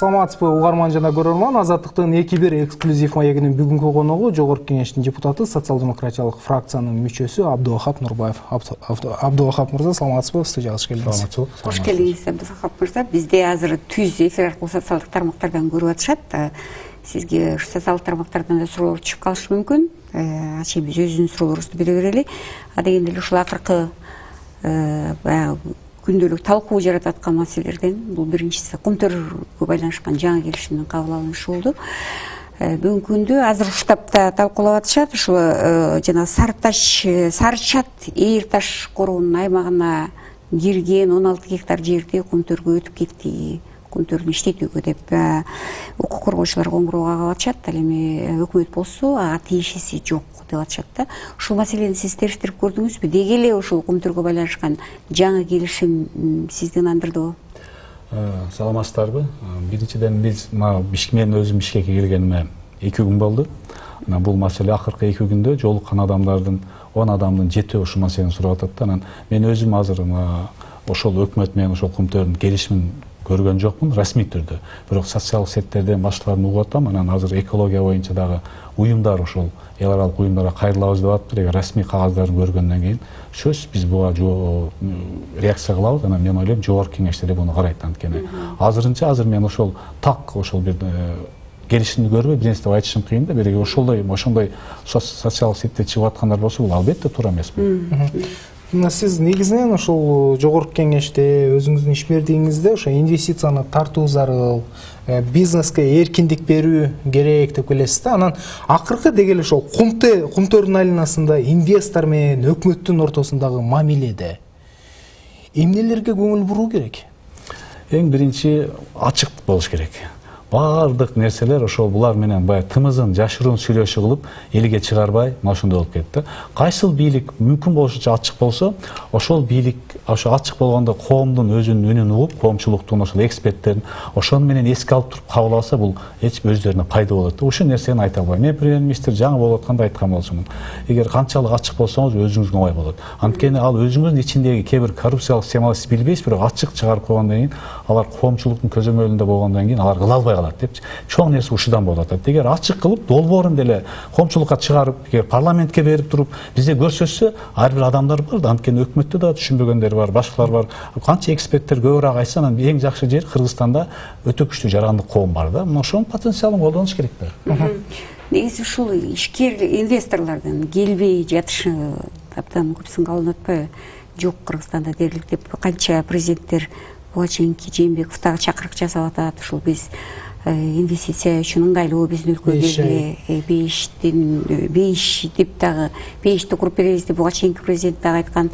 Саламатсызбы угарман жана көрөрман. Азаттыктын 2-1 эксклюзив маегинин бүгүнкү коногу Жогорку Кеңештин депутаты, социал-демократиялык фракциянын мүчөсү Абдувахап Нурбаев. Абдувахап мырза, саламатсызбы? Студияга кош келдиңиз. Кош келдиңиз, Абдувахап мырза. Бизде азыр түз эфир аркылуу социалдык тармактардан көрүп атышат. Сизге ушу социалдык тармактардан да суроолор түшүп калышы мүмкүн. Ачы биз өзүбүздүн суроолорубузду бере берели. Дегенде эле ушул акыркы күндөлүк талкуу жаратып аткан маселелерден бул биринчиси көмтөргө байланышкан жаңы келишимдин кабыл алынышы болду. Бүгүнкү күндө азыр штабта талкуулап атышат. Ушул жана Сарычат Эйирташ короонун аймагына кирген 16 гектар жерди көмтөргө өтүп кетти. Көмтөрдү иштетүүгө деп укук коргоочулар коңгуроо кагып атышат. Ал эми өкмөт болсо ага тиешеси жок деп атышат да. Ушул маселени сиз териштирип көрдүңүзбү? Деги эле ушул көмтөргө байланышкан жаңы келишим сизди ынандырдыбы? Саламатсыздарбы? Биринчиден мен өзүм Бишкекке келгениме 2 күн болду. Бул маселе акыркы 2 күндө жолуккан адамдардын 10 адамдын 7 ушул маселени сурап атат да. Мен өзүм азыр ошол өкмөт менен ошол көмтөрдүн келишимин көргөн жокмун расмий түрдө. Бирок социалдык сеттерден башкаларын угуп атам. Анан азыр экология боюнча дагы уюмдар ошол эл аралык уюмдарга кайрылабыз деп атыптыр. Эгер расмий кагаздарын көргөндөн кийин сөзсүз биз буга реакция кылабыз. Анан мен ойлойм Жогорку Кеңеш деле буну карайт анткени. Азыр мен ошол бир келишимди көрбөй бир нерсе деп айтышым кыйын да. Бирге ошондой социалдык сетте чыгып аткандар болсо бул албетте туура эмес. Сиз негизинен ошол Жогорку Кеңеште өзүңүздүн ишмердигиңизде ошо инвестицияны тартуу зарыл, бизнеске эркиндик берүү керек деп келесиз да. Анан акыркы деги эле ошол көмтөрдүн айланасында инвестор менен өкмөттүн ортосундагы мамиледе эмнелерге көңүл буруу керек? Эң биринчи ачык болуш керек. Бардык нерселер ошол булар менен баягы тымызын жашыруун сүйлөшүү кылып элге чыгарбай ошондой болуп кетти. Кайсыл бийлик мүмкүн болушунча ачык болсо, ошол бийлик ошо ачык болгондо коомдун өзүнүн үнүн угуп, коомчулуктун ошол эксперттерин ошону менен эске алып туруп кабыл алса, бул өздөрүнө пайда болот. Ушул нерсени айта албайм. Мен премьер-министр жаңы болуп атканда айткан болчумун. Эгер канчалык ачык болсоңуз өзүңүзгө оңой болот. Анткени ал өзүңүздүн ичиндеги кээ бир коррупциялык схемаларды сиз билбейсиз, бирок ачык чыгарып койгондон кийин алар коомчулуктун көзөмөлүндө болгондон кийин алар кыла албай калат деп чоң нерсе ушудан болуп атат. Эгер ачык кылып, долбоорун деле коомчулукка чыгарып, эгер парламентке берип туруп, бизде көрсөтсө, ар бир адамдар бар да, анткени өкмөттө да түшүнбөгөндөр бар, башкалар бар. Канча эксперттер көбүрөөк айтса, анан эң жакшы жер Кыргызстанда өтө күчтүү жарандык коом бар да. Ошонун потенциалын колдонуш керек да. Негизи ушул ишкер инвесторлордун келбей жатышы абдан көп сынга алынып атпайбы? Жок Кыргызстанда дерлик деп канча президенттер буга чейинки Жээнбеков дагы чакырык жасап атат. Ушул биз инвестиция үчүн ыңгайлуу биздин өлкөгө 5 деп дагы 5ти куруп беребиз деп буга чейинки президент дагы айткан.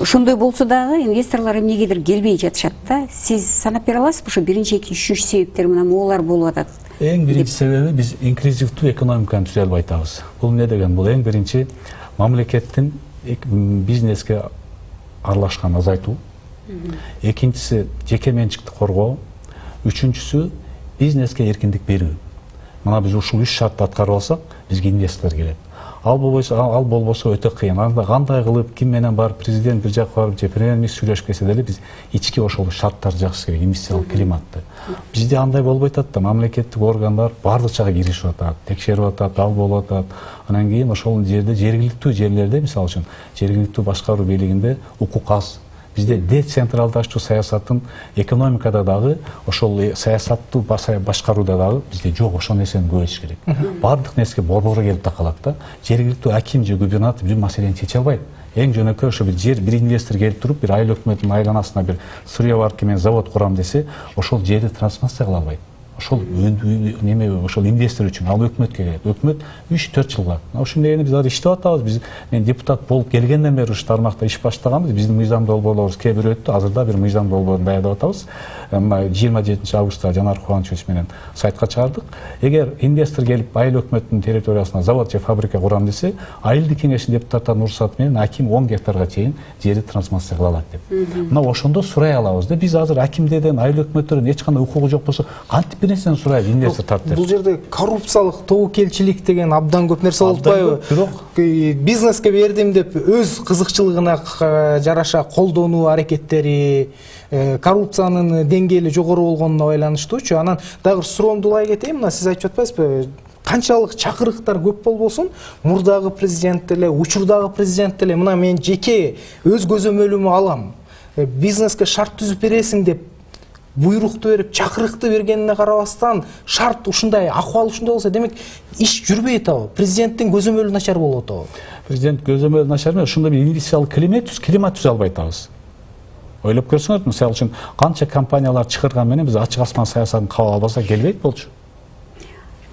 Ошондой болсо дагы инвесторлор эмнегедир келбей жатышат да. Сиз санап бере аласызбы ушу биринчи, экинчи, үчүнчү себептер менен могулар болуп атат? Эң биринчи себеби биз инклюзивдүү экономиканы түзө албай атабыз. Бул эмне деген? Бул эң биринчи мамлекеттин бизнеске аралашканын азайтуу. Экинчиси жеке менчикти коргоо. Үчүнчүсү бизнеске эркиндик берүү. Мына биз ушул 3 шартты аткарып алсак, бизге инвестор келет. Ал болбосо өтө кыйын. Анда кандай кылып, ким менен барып, президент бир жакка барып, же премьер-министр сүйлөшүп келсе деле биз ички ошол шарттарды жакшы керек, инвестициялык климатты. Бизде андай болбой атат да, мамлекеттик органдар бардык жакка киришип атат, текшерип атат, ал болуп атат. Анан кийин ошол жерде жергиликтүү жерлерде, мисалы үчүн, жергиликтүү башкаруу бийлигинде укук аз. Бизде децентралдаштуу саясаттын экономикада дагы, ошол саясаттуу башкарууда дагы бизде жок, ошол нерсени көбөйтүш керек. Бардык нерсеге борборго келип такалат да. Жергиликтүү аким же губернатор бир маселени чече албайт. Эң жөнөкөй ошо бир инвестор келип туруп, бир айыл өкмөтүнүн айланасына бир сырьеварка менен завод курам десе, ошол жерди трансформация кыла албайт. Ошол инвестор үчүн ал өкмөткө келет. Өкмөт 3-4 жылга. Ошол менен биз азыр иштеп атабыз. Мен депутат болуп келгенден бери ушу тармакта иш баштаганбыз. Биздин мыйзам долбоорлорубуз кээ бир өттү. Азырда бир мыйзам долбоорун даярдап атабыз. 27 августта Жанар Кубанович менен сайтка чыгардык. Эгер инвестор келип айыл өкмөтүнүн территориясына завод же фабрика курам десе, айылдык кеңештин депутаттарынын уруксаты менен аким 10 гектарга чейин жерди трансформация кыла алат деп. Мына ошондо сурай алабыз да. Биз азыр акимдерден, айыл өкмөттөрдөн эч кандай укугу жок болсо, кантип нерсени сурайт, инвестор тартып. Бул жерде коррупциялык тобокелчилик деген абдан көп нерсе болуп атпайбы? Бирок бизнеске бердим деп өз кызыкчылыгына жараша колдонуу аракеттери, коррупциянын деңгээли жогору болгонуна байланыштуучу. Анан дагы суроомду улай кетейин, мына сиз айтып атпайсызбы? Канчалык чакырыктар көп болбосун, мурдагы президент деле, учурдагы президент деле, мына мен жеке өз көзөмөлүмө алам. Бизнеске шарт түзүп бересиң деп буйрукту берип, чакырыкты бергенине карабастан, шарт ушундай, акыбал ушундай болсо, демек иш жүрбөй атабы? Президенттин көзөмөлү начар болуп атабы? Президент көзөмөлү начар эмес, ушундай бир инвестициялык климат түзө албай атабыз. Ойлоп көрсөңөр, мисалы үчүн канча компаниялар чакырган менен биз ачык асман саясатын кабыл албасак келбейт болчу.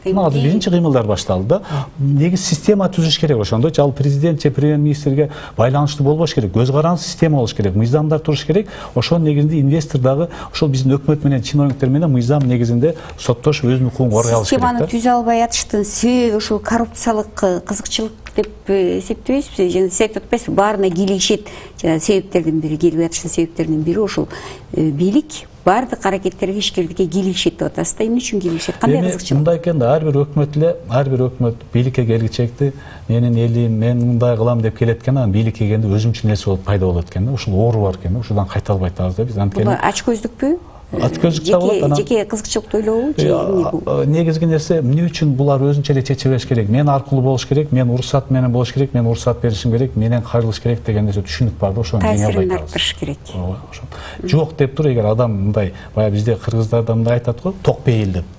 Азыр биринчи кыймылдар башталды да. Негиз система түзүш керек ошондо. Ал президент же премьер-министрге байланыштуу болбош керек. Көз каранды система болуш керек. Мыйзамдар туруш керек. Ошонун негизинде инвестор дагы ошол биздин өкмөт менен чиновниктер менен мыйзам негизинде соттош өзүнүн укугун коргой алыш керек. Системаны түзө албай атыштын себеби ушул коррупциялык кызыкчылык деп эсептебейсизби? Жана сиз айтып атпайсызбы, баарына кийлигишет. Жана себептердин бири, келип атыштын себептеринин бири ушул бийлик бардык аракеттерге ишкерликке кийлигишет деп атасыз да. Эмне үчүн кийлигишет? Кандай кызыкчылык? Мындай экен да, ар бир өкмөт бийликке келгичекти менин элим, мен мындай кылам деп келет экен, анан бийликке келгенде өзүмчү нерсе болуп пайда болот экен да. Ушул оору бар экен да. Ушудан кайта албай атабыз да биз. Бул ачкөздүкпү? Жеке кызыкчылыкты ойлообу же эмне бул? Негизги нерсе эмне үчүн булар өзүнчө эле чече бериш керек? Мен аркылуу болуш керек, мен уруксат менен болуш керек, мен уруксат беришим керек, менен кайрылыш керек деген нерсе түшүнүк бар да, ошону жеңе албай атабыз. Таасирин арттырыш керек. Жок деп туруп, эгер адам мындай, баягы бизде кыргыздарда мындай айтат го, токпейил деп.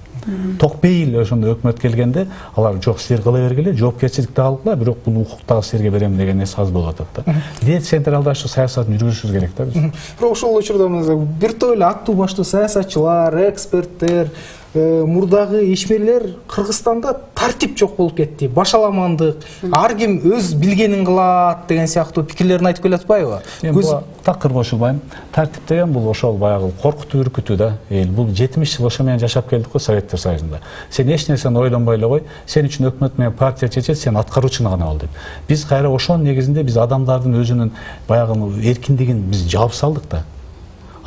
Токпейил ошондо өкмөт келгенде алар жок силер кыла бергиле, жоопкерчиликти алгыла, бирок бул укуктагы силерге берем деген нерсе аз болуп атат да. Децентралдаштуу саясатын жүргүзүшүбүз керек да биз. Бирок ошол учурда бир топ эле аттуу баштуу саясатчылар, эксперттер, мурдагы ишмерлер Кыргызстанда тартип жок болуп кетти. Башаламандык, ар ким өз билгенин кылат деген сыяктуу пикирлерин айтып келатпайбы? Мен буга такыр кошулбайм. Тартип деген бул ошол баягы коркутуу, үркүтүү да. Бул 70 жыл ошо менен жашап келдик го Советтер Союзунда. Сен эч нерсени ойлонбой эле кой, сен үчүн өкмөт менен партия чечет, сен аткаруучуну гана бол деп. Биз кайра ошонун негизинде биз адамдардын өзүнүн баягы эркиндигин биз жаап салдык да.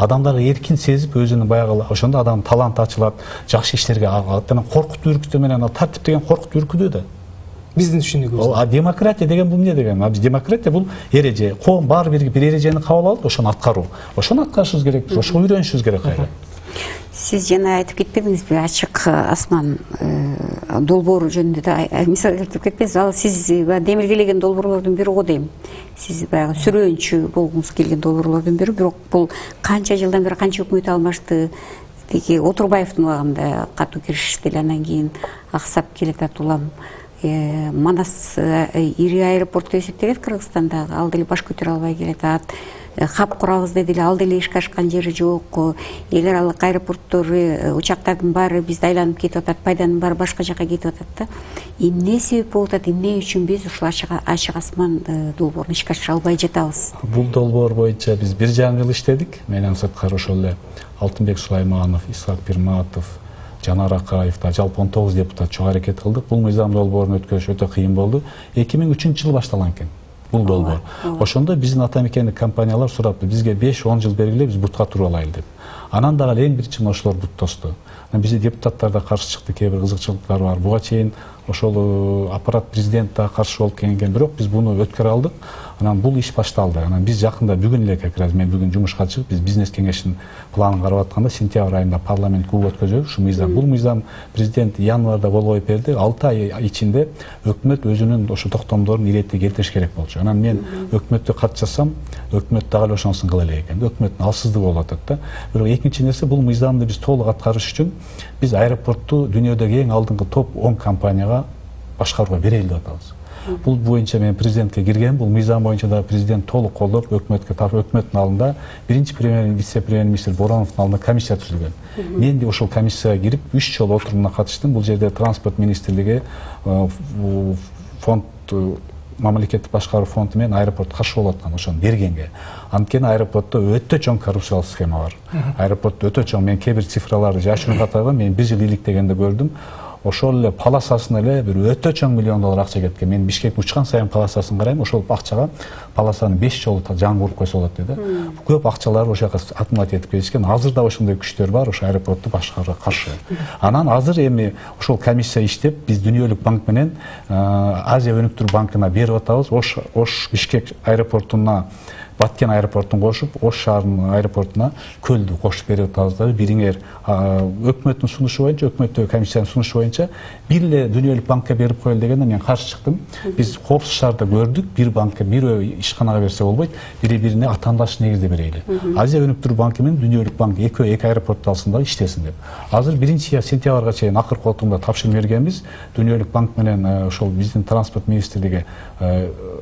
Адамдар эркин сезип өзүнүн баягы ошондо адам талант ачылат, жакшы иштерге агат. Анан коркутуу, үркүтүү менен тартип деген коркутуу, үркүтүү да. Биздин түшүнүгүбүз. А демократия деген бул эмне деген? Демократия бул эреже. Коом баары бир эрежени кабыл алып, ошону аткаруу. Ошону аткарышыбыз керек, биз ошого үйрөнүшүбүз керек кайра. Сиз жана айтып кетпедиңизби, ачык асман долбоору жөнүндө да мисал келтирип кетпедиңиз. Ал сиз демилгелеген долбоорлордун бири го дейм. Сиз баягы сүрөөнчү болгуңуз келген долбоорлордун бири, бирок бул канча жылдан бери канча өкмөт алмашты. Тиги Отурбаевдин убагында катуу киришти эле, анан кийин аксап келатат улам. Манас ири аэропорт деп эсептелет Кыргызстандагы, ал деле баш көтөрө албай келатат. Хаб курабыз деди эле, ал деле ишке ашкан жери жок. Эл аралык аэропорттор, учактардын баары бизди айланып кетип атат, пайданын баары башка жака кетип атат да. Эмне себеп болуп атат, эмне үчүн биз ушул ачык асман долбоорун ишке ашыра албай жатабыз? Бул долбоор боюнча биз 1,5 жыл иштедик. Менен сырткары ошол эле Алтынбек Сулайманов, Исхак Пирматов, Жанар Акаев да жалпы 19 депутат чоң аракет кылдык. Бул мыйзам долбоорун өткөрүш өтө кыйын болду. 2003 жыл башталган экен бул долбоор. Ошондо биздин ата мекендик компаниялар сурапты, бизге 5-10 жыл бергиле, биз бутка туруп алайлы деп. Анан дагы эң биринчи ошолор буттосту. Бизде депутаттар да каршы чыкты, кээ бир кызыкчылыктар бар. Буга чейин ошол аппарат президент да каршы болуп келген, бирок биз буну өткөрө алдык. Анан бул иш башталды. Анан биз жакында бүгүн эле как раз мен бүгүн жумушка чыгып, биз бизнес кеңешинин планын карап атканда сентябрь айында парламент куб өткөзөбүз ушу мыйзам. Бул мыйзам президент январда болбой берди. 6 ай ичинде өкмөт өзүнүн ошо токтомдорун иретти келтириш керек болчу. Анан мен өкмөткө кат жазсам, өкмөт дагы ошонусун кыла элек экен. Өкмөттүн алсыздыгы болуп атат да. Бирок экинчи нерсе, бул мыйзамды биз толук аткарыш үчүн биз аэропортту дүйнөдөгү эң алдыңкы топ 10 компанияга башкарууга берели деп атабыз. Бул боюнча мен президентке кирген, бул мыйзам боюнча да президент толук колдоп, өкмөткө тарап, өкмөттүн алдында биринчи вице-премьер-министр Бороновдун алдында комиссия түзүлгөн. Мен де ошол комиссияга кирип 3 жолу отурумуна катыштым. Бул жерде транспорт министрлиги, фонд, мамлекеттик башкаруу фонду менен аэропорт каршы болуп аткан ошону бергенге. Анткени аэропортто өтө чоң коррупциялык схема бар. Аэропортто өтө чоң, мен кээ бир цифраларды жашыруун катарган, мен 1 жыл иликтегенде көрдүм. ошол эле полосасына эле бир өтө чоң $1 миллион акча кеткен. Мен Бишкек учкан сайын полосасын карайм, ошол акчага полосаны 5 жолу жаңы койсо болот дейт. Көп акчалар ошол жака акмулят этип кетишкен. Азыр да ошондой күчтөр бар, ошо аэропортту башкарууга каршы. Анан азыр эми ошол комиссия иштеп, биз Дүйнөлүк банк менен Азия өнүктүрүү банкына берип атабыз. Ош Бишкек аэропортуна Баткен аэропортун кошуп, Ош шаарынын аэропортуна көлдү кошуп берип атабыз да. Бириңер өкмөттүн сунушу боюнча, өкмөттөгү комиссиянын сунушу боюнча бир эле Дүйнөлүк банкка берип коелу дегенде мен каршы чыктым. Биз коопсуз шаарда көрдүк, бир банкка, бир ишканага берсе болбойт, бири-бирине атаандаш негизде берели. Азия өнүктүрүү банкы менен Дүйнөлүк банк эки аэропорт алсын да иштесин деп. Азыр 1-сентябрга чейин акыркы отурумда тапшырма бергенбиз. Дүйнөлүк банк менен ошол биздин транспорт министрлиги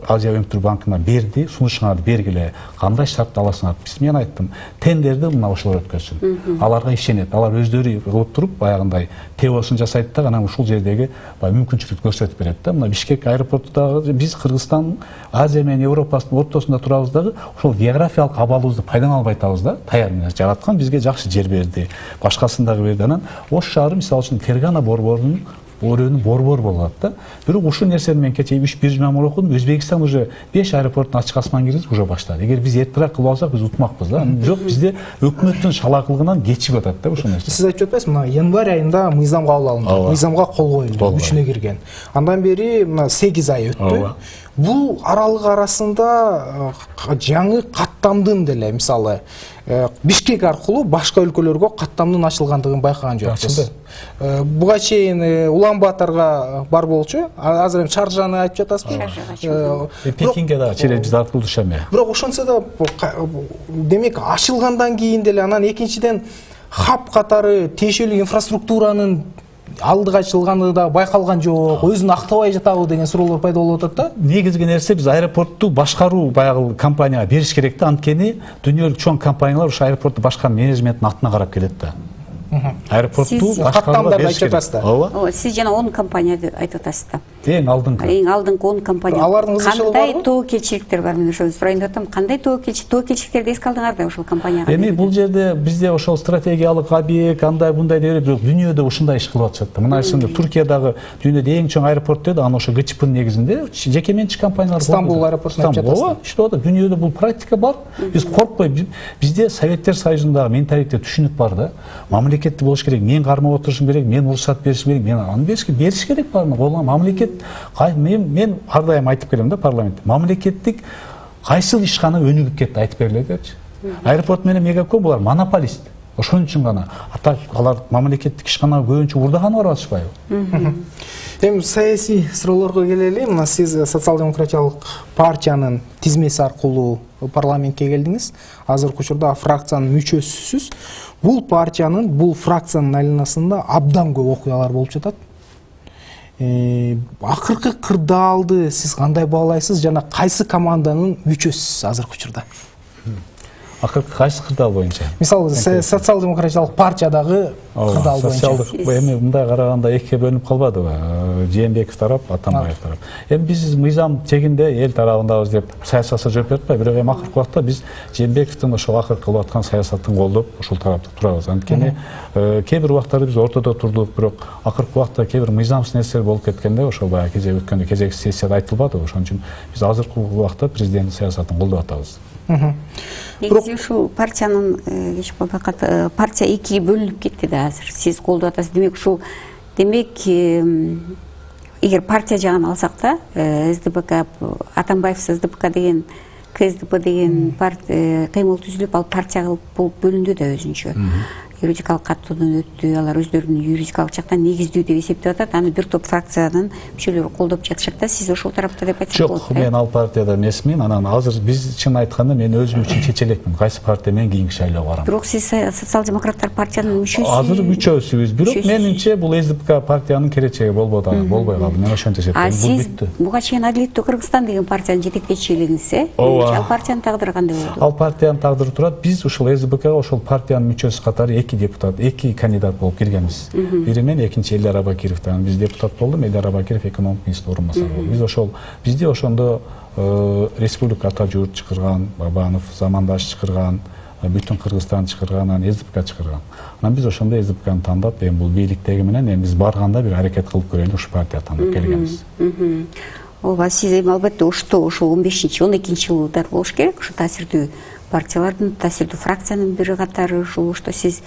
Азия өнүктүрүү банкына берди, сунушуңарды бергиле, кандай шартты аласыңар. Мен айттым, тендерди мына ошолор өткөзсүн. Аларга ишенет, алар өздөрү кылып туруп, баягындай ТОсын жасайт да, анан ушул жердеги мүмкүнчүлүк көрсөтүп берет да. Мына Бишкек аэропортундагы биз Кыргызстан, Азия менен Европанын ортосунда турабыз дагы, ошол географиялык абалыбызды пайдалана албай атабыз да. Таяр менен жараткан бизге жакшы жер берди, башкасын дагы берди. Анан Ош шаары мисалы үчүн Фергана борборунун орөнү борбор болот да. Бирок ушул нерсени мен кечээ 3-1 жумам окудум. Өзбекстан уже 5 аэропорттун ачык асман киргизип уже баштады. Эгер биз эртерээк кылып алсак, биз утмакпыз да. Бирок бизде өкмөттүн шалаакылыгынан кечип атат да ушул нерсе. Сиз айтып атпайсызбы, мына январь айында мыйзам кабыл алынды, мыйзамга кол коюлду, күчүнө кирген. Андан бери мына 8 ай өттү. Бул аралык арасында жаңы каттамдын деле, мисалы Бишкек аркылуу башка өлкөлөргө каттамдын ачылгандыгын байкаган жокпуз. Буга чейин Улан-Баторго бар болчу, азыр эми Шаржаны айтып жатасызбы? Пекинге да через биз аркылуу түшөм. Бирок ошончо да демек ачылгандан кийин деле анан экинчиден хаб катары тиешелүү инфраструктуранын алдыга ачылганы да байкалган жок, өзүн актабай жатабы деген суроолор пайда болуп атат да. Негизги нерсе биз аэропортту башкаруу баягы компанияга бериш керек да, анткени дүйнөлүк чоң компаниялар ошо аэропортту башкаруу менеджменттин атына карап келет да. Аэропортту башкарууга бериш керек. Ооба. Сиз жана 10 компанияны айтып атасыз да. Эң алдыңкы 10 компания. Кандай тобокелчиликтер бар, мен ошону сурайын деп атам. Кандай тобокелчиликтерди эске алдыңар да ошол компанияга? Эми бул жерде бизде ошол стратегиялык объект, андай бундай деп, бирок дүйнөдө ушундай иш кылып атышат да. Мына ошондо Туркиядагы дүйнөдө эң чоң аэропорт деді, аны ошо ГЧПнын негизинде жеке менчик компаниялар. Стамбул аэропортуна айтып жатасыз. Ооба, иштеп атат. Дүйнөдө бул практика бар. Биз коркпой, бизде Советтер Союзундагы менталитет, түшүнүк бар да. Мамлекетти болуш керек, мен кармап отурушум керек, мен уруксат беришим керек, мен аны бериш керек баарына. Колуна мамлекет мен ар дайым айтып келем да парламентте. Мамлекеттик кайсыл ишкана өнүгүп кетти айтып бергиле депчи. Аэропорт менен Мегаком булар монополист. Ошон үчүн гана алар мамлекеттик ишканага көбүнчө урдаганы барып атышпайбы? Эми саясий суроолорго келели. Мына сиз социал-демократиялык партиянын тизмеси аркылуу парламентке келдиңиз. Азыркы учурда фракциянын мүчөсүсүз. Бул партиянын, бул фракциянын айланасында абдан көп окуялар болуп жатат. Акыркы кырдаалды сиз кандай баалайсыз жана кайсы команданын мүчөсүсүз азыркы учурда? Акыркы кайсы кырдаал боюнча? Мисалы социал-демократиялык партиядагы кырдаал боюнча. Эми мындай караганда экиге бөлүнүп калбадыбы? Жээнбеков тарап, Атамбаев тарап. Эми биз мыйзам тегинде эл тарабындабыз деп саясатка жооп берип атпайбы, бирок эми акыркы убакта биз Жээнбековдун ошол акыркы кылып аткан саясатын колдоп, ошол тарапта турабыз. Анткени кээ бир убактары биз ортодо турдук, бирок акыркы убакта кээ бир мыйзамсыз нерселер болуп кеткенде, ошол баягы кечээ өткөндө кезекти сессияда айтылбадыбы? Ошон үчүн биз азыркы убакта президенттин саясатын колдоп атабыз. Негизи ушул партиянын партия экиге бөлүнүп кетти да азыр. Сиз колдоп атасыз. Демек эгер партия жагын алсак да, СДПК, Атамбаев СДПК деген, КСДП деген кыймыл түзүлүп, ал партия кылып бөлүндү да өзүнчө. Юридикалык каттоодон өттү, алар өздөрүнүн юридикалык жактан негиздүү деп эсептеп атат. Аны бир топ фракциянын мүчөлөрү колдоп жатышат да. Сиз ошол тарапта деп айтсак болот. Жок, мен ал партияда эмесмин. Анан азыр биз чын айтканда мен өзүм үчүн чечелекмин. Кайсы партия менен кийинки шайлоого барам. Бирок сиз социал-демократтар партиянын мүчөсү. Азыр мүчөсүбүз. Бирок менимче бул СДПК партиянын келечеги болбой калды. Мен ошончо эсептейм. Бул бүттү. Буга чейин Адилеттүү Кыргызстан деген партиянын жетектечи элеңизсе, ал партиянын тагдыры кандай болду? Ал партиянын тагдыры турат. Биз ушул СДПКга ошол партиянын мүчөсү катары 2 депутат, 2 кандидат болуп киргенбиз. Бири мен, экинчи Элдар Абакиров. Биз депутат болдум, Элдар Абакиров экономик министр орун басары болду. Биз бизде ошондо республика ата журт чакырган, Бабанов замандаш чакырган, бүтүн Кыргызстанды чыгарган, анан СДПК чыгарган. Анан биз ошондо СДПКны тандап, эми бул бийликтеги менен эми биз барганда бир аракет кылып көрөлү, ушу партия тандап келгенбиз. Ооба, сиз эми албетте ошто ошол 15-12-жылдар болуш керек, ушу таасирдүү партиялардын, таасирдүү фракциянын бири катары ушул ошто сиз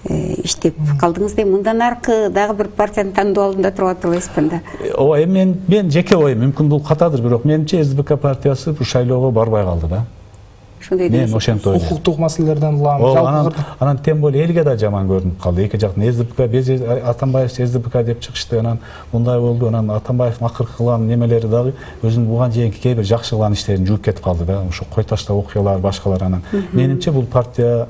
иштеп калдыңыз да, мындан аркы дагы бир партияны тандоо алдында туруп атпайсызбы анда? Ооба, эми мен жеке оюм, мүмкүн бул катадыр, бирок менимче СДПК партиясы бул шайлоого барбай калды да. Мен ошентип ойлойм. Укуктук маселелерден улам, анан тем более элге да жаман көрүнүп калды. Эки жактан СДПК, Атамбаев СДПК деп чыгышты, анан мындай болду, анан Атамбаевдин акыркы кылган немелери дагы өзүнүн буга чейинки кээ бир жакшы кылган иштерин жууп кетип калды да. Ошо Кой Ташта окуялар, башкалар. Анан менимче бул партия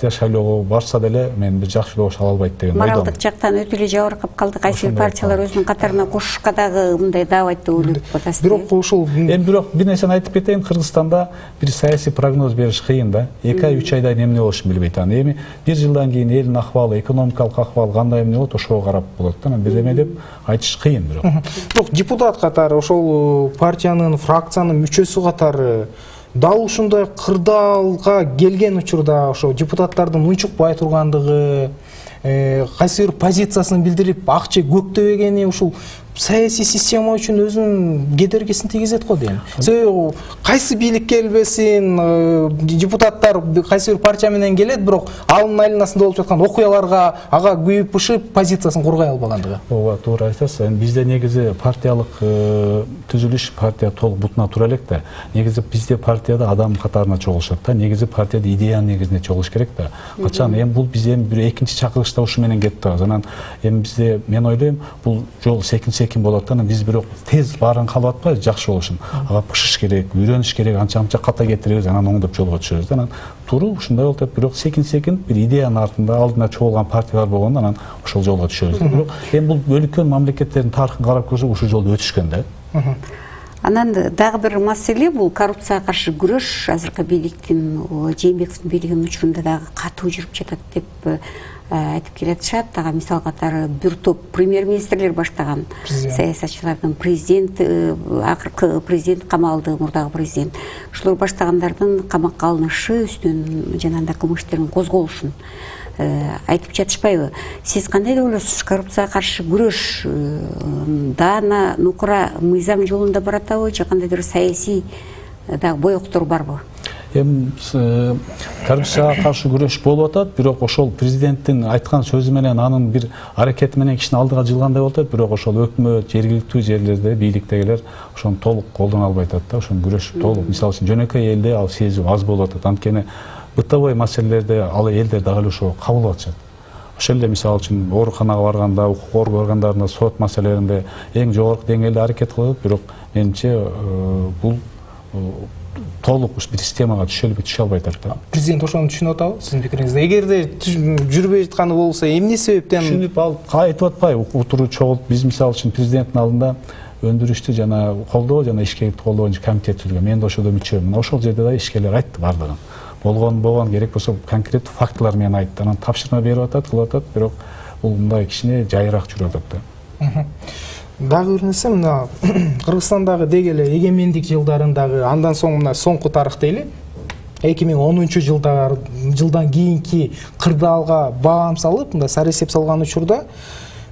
шайлоого барса деле мен бир жакшы добуш ала албайт деген ойдомун. Моралдык жактан өтө эле жабыркап калды. Кайсы бир партиялар өзүнүн катарына кошушка дагы мындай даават деп ойлоп атасыз. Бирок ошол бирок бир нерсени айтып кетейин, Кыргызстанда бир саясий прогноз бериш кыйын да. 2 ай 3 айда эмне болушун билбейт. Анан эми бир жылдан кийин элдин акыбалы, экономикалык акыбалы кандай эмне болот, ошого карап болот да. Анан бирдеме деп айтыш кыйын бирок. Бирок депутат катары, ошол партиянын, фракциянын мүчөсү катары дал ушундай кырдаалга келген учурда ошо депутаттардын унчукпай тургандыгы, кайсы бир позициясын билдирип акча көктөбөгени ушул саясий система үчүн өзүнүн кедергисин тийгизет го дейм. Себеби кайсы бийлик келбесин, депутаттар кайсы бир партия менен келет, бирок анын айланасында болуп жаткан окуяларга ага күйүп бышып позициясын коргой албагандыгы. Ооба, туура айтасыз. Бизде негизи партиялык түзүлүш, партия толук бутуна тура элек да. Негизи бизде партияда адам катарына чогулушат да. Негизи партияда идеянын негизинде чогулуш керек да. Качан эми бул биз эми бир экинчи чакырылышта ушу менен кетти. Анан эми бизде мен ойлойм, бул жол секин болот. Анан биз бирок тез баарын калып атпайбыз, жакшы болушун. Ага пышыш керек, үйрөнүш керек, анча ката кетиребиз, анан оңдоп жолго түшөрүбүз. Анан туура ушундай болуп атат, бирок секин бир идеянын артында алдына чогулган партиялар болгондо анан ошол жолго түшөбүз. Бирок эми бул өлкөнүн мамлекеттердин тарыхын карап көрсөк, ушул жолду өтүшкөн да. Анан дагы бир маселе бул коррупцияга каршы күрөш. Азыркы бийликтин, Жээнбековдун бийлигинин учурунда дагы катуу жүрүп жатат деп айтып келатышат. Дагы мисал катары бир топ премьер-министрлер баштаган саясатчылардын, президент, акыркы президент камалды, мурдагы президент, ушулар баштагандардын камакка алынышы үстүнөн жанагындай кылмыш иштерин козголушун айтып жатышпайбы? Сиз кандай деп ойлойсуз? Коррупцияга каршы күрөш даана нукура мыйзам жолунда баратабы, же кандайдыр саясий дагы боектор барбы? Эми коррупцияга каршы күрөш болуп атат, бирок ошол президенттин айткан сөзү менен, анын бир аракети менен кишини алдыга жылгандай болуп атат, бирок ошол өкмөт, жергиликтүү жерлерде бийликтегилер ошону толук колдоно албай атат да. Ошону күрөш толук, мисалы үчүн жөнөкөй элде ал сезүү аз болуп атат. Анткени бытовой маселелерде ал элдер дагы ошо кабыл алып атышат. Ошол эле мисалы үчүн ооруканага барганда, укук коргоо органдарында, сот маселелеринде эң жогорку деңгээлде аракет кылып, бирок менимче бул толук бир системага түшө албай атат да. Президент ошону түшүнүп атабы сиздин пикириңизде? Эгерде жүрбөй жатканы болсо, эмне себептен? Түшүнүп алып айтып атпайбы? Утуруу чогулуп, биз мисалы үчүн президенттин алдында өндүрүштү жана колдоо жана ишкерликти колдоо боюнча комитет түзүлгөн. Мен да ошодо мүчөмүн. Ошол жерде да ишкерлер айтты бардыгын. Болгон керек болсо конкреттүү фактылар менен айтты. Анан тапшырма берип атат, кылып атат, бирок бул мындай кичине жайыраак жүрүп атат да. Дагы бир нерсе, мына Кыргызстандагы деги эле эгемендик жылдарындагы, андан соң мына соңку тарых дейли, 2010-жылдан кийинки кырдаалга баам салып, мындай сары эсеп салган учурда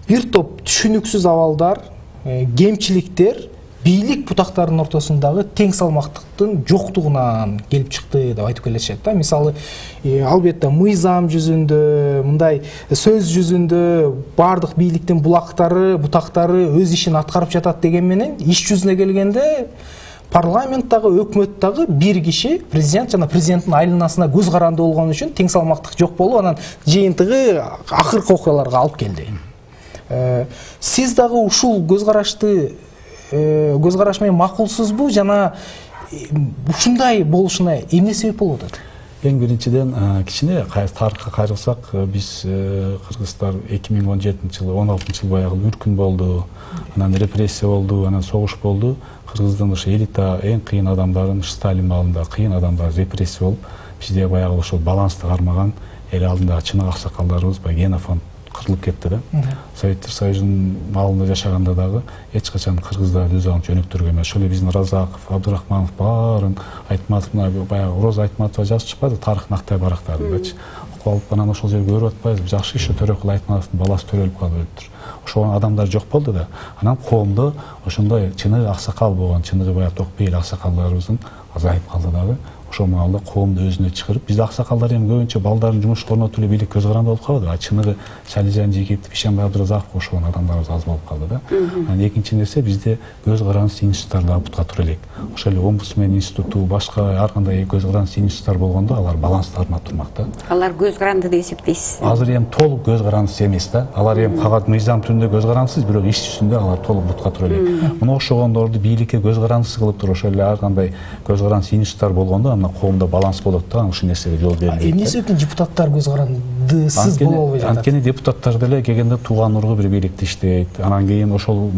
бир топ түшүнүксүз абалдар, кемчиликтер бийлик бутактарынын ортосундагы тең салмактыктын жоктугунан келип чыкты деп айтып келишет да. Мисалы, албетте мыйзам жүзүндө, мындай сөз жүзүндө бардык бийликтин бутактары өз ишин аткарып жатат деген менен, иш жүзүнө келгенде парламенттагы, өкмөттөгү бир киши, президент жана президенттин айланасына көз каранды болгон үчүн тең салмактык жок болуп, анан жыйынтыгы акыркы окуяларга алып келди. Сиз дагы ушул көз караш менен макулсузбу, жана ушундай болушуна эмне себеп болуп атат? Эң биринчиден кичине тарыхка кайрылсак, биз кыргыздар 2017-жылы, 16-жыл баягы үркүн болду, анан репрессия болду, анан согуш болду. Кыргыздын ошо элита эң кыйын адамдарын, Сталин маалында кыйын адамдар репрессия болуп, бизде баягы ошол балансты кармаган эл алдындагы чыныгы аксакалдарыбыз, Генофонд кырылып кетти да. Советтер Союзунун малында жашаганда дагы эч качан кыргыздарды өз алдынча өнүктүргөн эмес. Ошол эле биздин Разаков, Абдурахманов баарын Айтматов, баягы Роза Айтматова жазып чыкпады тарых Нактай барактарындачы. Окуп анан ошол жерге көрүп атпайбызбы, жакшы киши Төрөкул Айтматовдун баласы төрөлүп калып өлүптүр. Ошол адамдар жок болду да. Анан коомдо ошондой чыныгы аксакал болгон, чыныгы баягы токпейил аксакалдарыбыздын азайып калды дагы. Ошол маалда коомду өзүнө чыгарып, бизде аксакалдар эми көбүнчө балдарын жумушка орнотуп эле бийлик көз каранды болуп калды. А чыныгы Чалижан Жигит, Бишенбай Абдуразаков ошол адамдарыбыз аз болуп калды да. Анан экинчи нерсе бизде көз карандысыз институттар бутка тура элек. Ошол эле омбудсмен институту, башка ар кандай көз карандысыз институттар болгондо алар баланстарына турмак да. Алар көз каранды деп эсептейсиз? Азыр эми толук көз карандысыз эмес да. Алар эми кагат мыйзам түрүндө көз карандысыз, бирок иш жүзүндө алар толук бутка тура элек. Мына ошогондорду бийликке көз карандысыз кылып туруп ошол эле ар кандай көз карандысыз институттар болгондо анда коомдо баланс болот да, ушул нерсеге жол берилбейт. Эмне себептен депутаттар көз карандысыз боло албай жатат? Анткени депутаттар деле келгенде тууган ургу бир бийликте иштейт. Анан кийин ошол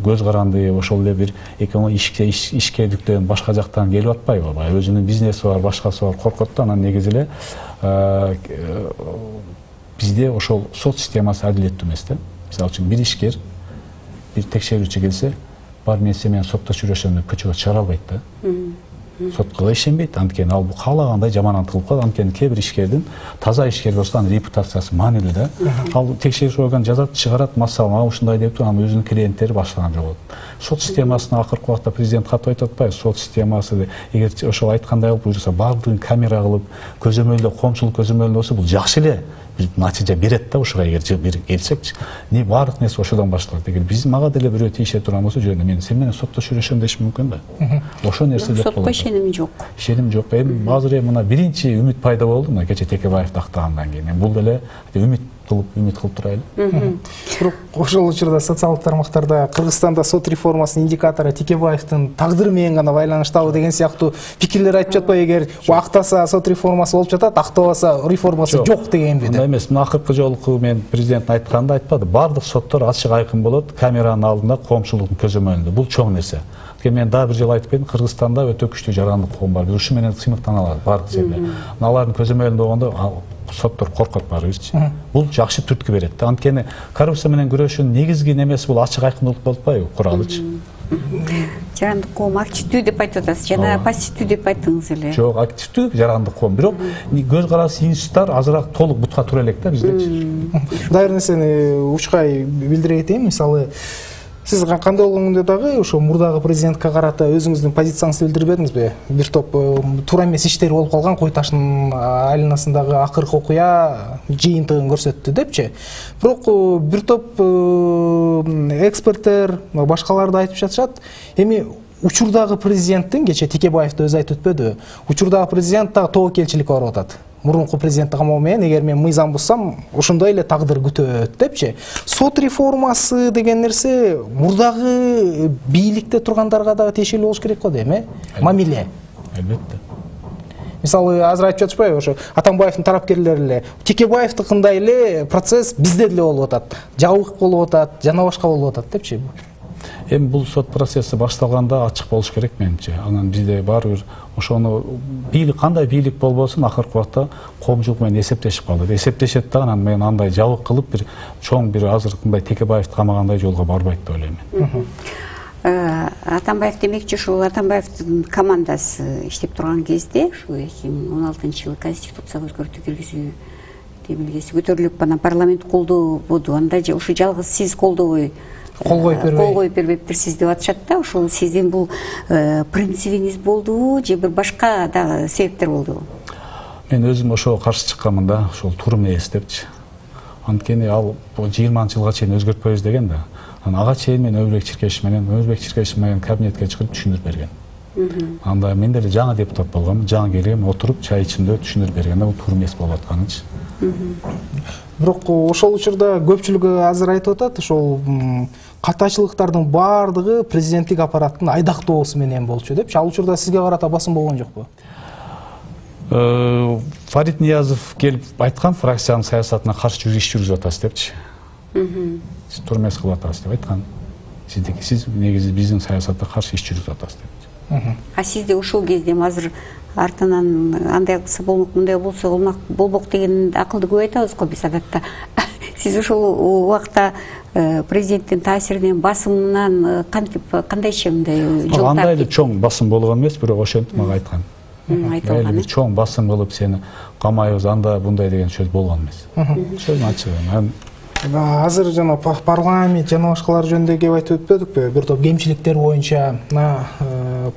көз каранды, ошол эле бир ишкерликтен башка жактан келип атпайбы? Баягы өзүнүн бизнеси бар, башкасы бар, коркот да. Анан негизи эле бизде ошол сот системасы адилеттүү эмес да. Мисалы үчүн бир ишкер, бир текшерүүчү келсе, бар мен менен сотто сүйлөшөм деп көчөгө чыгара албайт да. Сотко ишенбейт, анткени ал каалагандай жаман кылып калат. Анткени кээ бир ишкердин таза ишкер болсо анын репутациясы маанилүү да. Ал текшерип орган жазат, чыгарат, массалаа ушундай деп туруп, анын өзүнүн клиенттери башлаган жок болот. Сот системасына акыркы убакта президент катып айтып атпайбы? Сот системасы эгер ошол айткандай кылып буюрса, баардыгын камера кылып, көзөмөлдөө, коомчулук көзөмөлдөө болсо бул жакшы эле. Биз натыйжа берет да ушуга эгер бир келсекчи. Баардык нерсе ошодон башталат. Эгер биз мага деле бирөө тийише турган болсо, жөн мен сен менен сотто сүйлөшөм деш мүмкүн да. Ошол нерсе жок болот. Сотко ишеним жок. Ишеним жок. Эми азыр мына биринчи үмүт пайда болду мына кече Текебаевди актагандан кийин. Бул деле үмүт кылып турайлы. Бирок ошол учурда социалдык тармактарда Кыргызстанда сот реформасынын индикатору Текебаевдин тагдыры менен гана байланыштабы деген сыяктуу пикирлер айтып жатпайбы? Эгер актаса сот реформасы болуп жатат, актабаса реформасы жок дегенби? Андай эмес. Мына акыркы жолку мен президент айтканда айтпады. Бардык соттор ачык айкын болот, камеранын алдында коомчулуктун көзөмөлүндө. Бул чоң нерсе. Мен дагы бир жолу айтып бердим, Кыргызстанда өтө күчтүү жарандык коом бар. Биз ушу менен сыймыктана алабыз бардык жерде. Алардын көзөмөлүндө болгондо соттор коркот баарыбызчы. Бул жакшы түрткү берет. Анткени коррупция менен күрөшүүнүн негизги немеси бул ачык айкындуулук болуп атпайбы, куралычы. Жарандык коом активдүү деп айтып атасыз, жана пассивдүү деп айттыңыз эле. Жок, активдүү жарандык коом. Бирок көз карандысыз институттар азыраак толук бутка тура элек да биздечи. Дайыр нерсени учкай билдире кетейин. Мисалы, сиз кандай болгондо дагы ошо мурдагы президентке карата өзүңүздүн позицияңызды билдирбедиңизби? Бир топ туура эмес иштер болуп калган, Кой Таштын айланасындагы акыркы окуя жыйынтыгын көрсөттү депчи. Бирок бир топ эксперттер, башкалар да айтып жатышат. Эми учурдагы президенттин, кече Текебаев да өзү айтып өтпөдү, учурдагы президент дагы тобокелчиликке барып атат. Мурунку президентти камоо менен эгер мен мыйзам бузсам, ошондой эле тагдыр күтөт депчи. Сот реформасы деген нерсе мурдагы бийликте тургандарга дагы тиешелүү болуш керек го дейм, мамиле. Албетте. Мисалы, азыр айтып жатышпайбы, ошо Атамбаевдин тарапкерлери эле Текебаевдикындай эле процесс бизде деле болуп атат, жабык болуп атат, жана башка болуп атат депчи. Эми бул сот процесси башталганда ачык болуш керек менимче. Анан бизде баары бир ошону бийлик кандай бийлик болбосун акыркы убакта коомчулук менен эсептешип калды. Эсептешет да, анан мен андай жабык кылып бир чоң бир азыркындай Текебаевди камагандай жолго барбайт деп ойлойм. Атамбаев демекчи, ушул Атамбаевдин командасы иштеп турган кезде, ушу 2016-жылы конституцияга өзгөртүү киргизүү демилгеси көтөрүлүп, анан парламент колдободу. Анда ушу жалгыз сиз колдобой кол коюп бербептирсиз деп атышат да. Ошол сиздин бул принцибиңиз болдубу же бир башка дагы себептер болдубу? Мен өзүм ошого каршы чыкканмын да, ошол туура эмес депчи. Анткени ал 20-жылга чейин өзгөртпөйбүз деген да. Анан ага чейин мен Өмүрбек Чиркешев менен кабинетке чыгып түшүндүрүп берген. Анда мен деле жаңы депутат болгом, жаңы келгем, отуруп чай ичимде түшүндүрүп берген да, бул туура эмес болуп атканычы. Бирок ошол учурда көпчүлүгү азыр айтып атат, ошол катачылыктардын баардыгы президенттик аппараттын айдактоосу менен болчу депчи. Ал учурда сизге карата басым болгон жокпу? Фарид Ниязов келип айткан, фракциянын саясатына каршы иш жүргүзүп атасыз депчи. Сиз туура эмес кылып атасыз деп айткан. Сиз негизи биздин саясатка каршы иш жүргүзүп атасыз депчи. А сизде ушул кезде азыр артынан андай кылса болмок, мындай болсо болмок деген акылды көп айтабыз го биз адатта. Сиз ошол убакта президенттин таасиринен, басымынан кандайча мындай жол андайды чоң басым болгон эмес, бирок ошентип мага айткан. айтылган. Чоң басым кылып сени камайбыз анда bunday деген сөз болгон эмес. Сөздүн ачыгы. Азыр жана парламент жана башкалар жөнүндө кеп айтып өтпөдүкпү? Бир топ кемчиликтер боюнча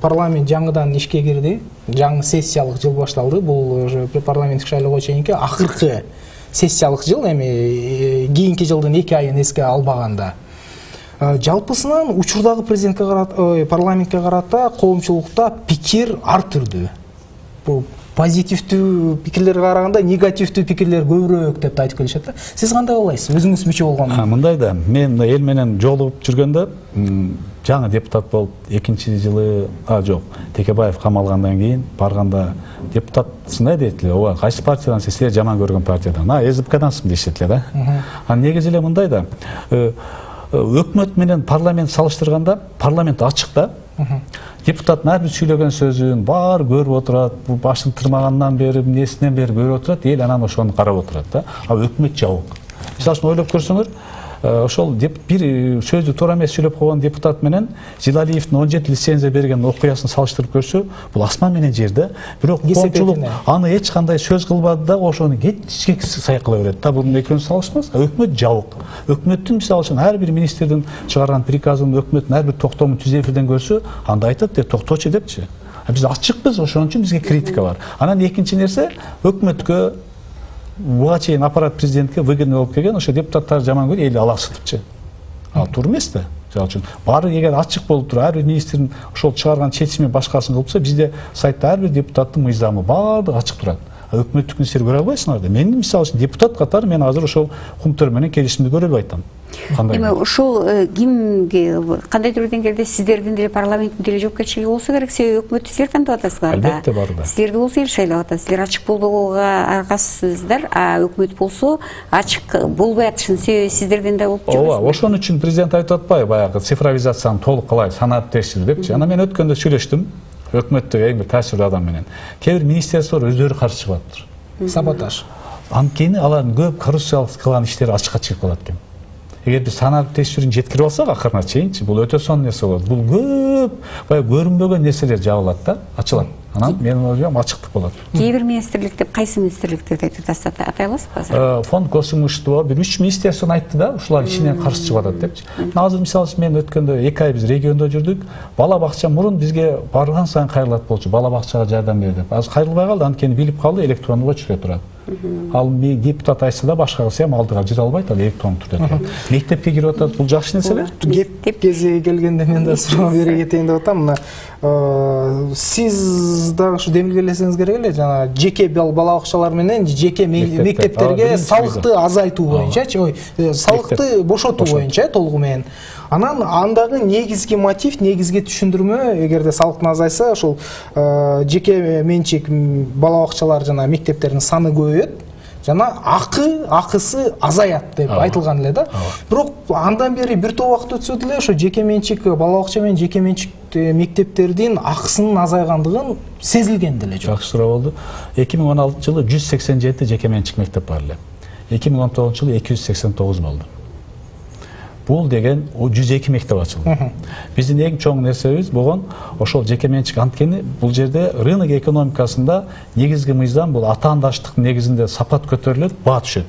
парламент жаңыдан ишке кирди. Жаңы сессиялык жыл башталды. Бул уже парламенттик шайлоого чейинки акыркы сессиялык жыл, эми кийинки жылдын 2 айын эске албаганда. Жалпысынан учурдагы президентке карата, парламентке карата коомчулукта пикир ар түрдүү. Бул позитивдүү пикирлерге караганда негативдүү пикирлер көбүрөөк деп айтып келишет да. Сиз кандай ойлойсуз? Өзүңүз мүчө болгондо. Мындай да, мен эл менен жолугуп жүргөндө жаңы депутат болуп, экинчи жылы, жок, Текебаев камалгандан кийин барганда депутатсың дейт эле. Ооба, кайсы партиядан силер жаман көргөн партиядан? СДПКдансың дешет эле да. Негизи эле мындай да. Өкмөт менен парламент салыштырганда, парламент ачык да. Депутаттын ар бир сүйлөгөн сөзүн баары көрүп отурат, бул башын тырмагандан бери, эмнесинен бери көрүп отурат, эл анан ошону карап отурат да. Өкмөт жабык. Мисалы үчүн ойлоп көрсөңөр, ошол бир сөздү туура эмес сүйлөп койгон депутат менен Жилалиевдин 17 лицензия берген окуясын салыштырып көрсө, бул асман менен жер да. Бирок коомчулук аны эч кандай сөз кылбады да, ошону кечке сай кыла берет да. Бунун экөөнү салыштырмас. Өкмөт жабык. Өкмөттүн мисалы үчүн ар бир министрдин чыгарган приказын, өкмөттүн ар бир токтомун түз эфирден көрсө, анда айтат деп токточу депчи. Биз ачыкпыз, ошон үчүн бизге критика бар. Анан экинчи нерсе, өкмөткө буга чейин аппарат президентке выгодный болуп келген, ошо депутаттар жаман көрүп, эл алаксытыпчы. Туура эмес да. Мисалы үчүн баары эгер ачык болуп туруп, ар бир министрдин ошол чыгарган чечими башкасын кылса, бизде сайтта ар бир депутаттын мыйзамы баардыгы ачык турат. Өкмөттүкүн силер көрө албайсыңар да. Мен мисалы үчүн депутат катары мен азыр ошол кумтөр менен келишимди көрө албай атам. Эми ушул кимге кандайдыр деңгээлде сиздердин деле парламенттин деле жоопкерчилиги болсо керек, себеби өкмөттү силер тандап атасыздар да. Албетте бар да. Силерге болсо эл шайлап атат, силер ачык болбогонга аргасыздар, а өкмөт болсо ачык болбой атышынын себеби сиздерден да болуп жүрөт. Ооба, ошон үчүн президент айтып атпайбы, баягы цифровизацияны толук кылайын, санааттештир депчи. Анан мен өткөндө сүйлөштүм өкмөттөгү эң бир таасирлүү адам менен. Кээ бир министрликтер өздөрү каршы чыгып атыптыр. Саботаж. Анткени алардын көп коррупциялык кылган иштери ачыкка чыгып калат экен. Эгер биз санаат тештирүүнү жеткирип алсак акырына чейинчи, бул өтө сонун нерсе болот. Бул көп баягы көрүнбөгөн нерселер жабылат да, ачылат. Анан менин оюм ачыктык болот. Кээ бир министрлик деп кайсы министрликтерди айтып атасыз, атай аласызбы азыр? Фонд госимущества бир 3 министрликтен айтты да, ушулар ичинен каршы чыгып атат депчи. Азыр мисалы үчүн мен өткөндө 2 ай биз региондо жүрдүк. Бала бакча мурун бизге барган сайын кайрылат болчу, бала бакчага жардам бер деп. Азыр кайрылбай калды, анткени билип калды, электрондук өчүрө турат. Ал депутат айтса да башка кылса ham алдыга жыра албайт, ал электрондук түрдө. Мектепке кирип атат, бул жакшы нерселер. Кеп кези келгенде мен да суроо бере кетейин деп атам. Мына сиз дагы ушу демилгелесеңиз керек эле, жана жеке бала бакчалар менен жеке мектептерге салыкты азайтуу боюнчачы, салыкты бошотуу боюнча толугу менен. Анан андагы негизги мотив, негизги түшүндүрмө, эгерде салыктын азайса, ошол жеке менчик бала бакчалар жана мектептердин саны көбөйөт, жана акысы азаят деп айтылган эле да. Бирок андан бери бир топ убакыт өтсө деле ошо жеке менчик бала бакча менен жеке менчик мектептердин акысынын азайгандыгын сезилген деле жок. Жакшы суроо болду. 2016 жылы 187 жеке менчик мектеп бар эле. 2019 жылы 289 болду. Бул деген 102 мектеп ачылды. Биздин эң чоң нерсебиз болгон ошол жеке менчик, анткени бул жерде рынок экономикасында негизги мыйзам бул атаандаштык негизинде сапат көтөрүлөт, баа түшөт.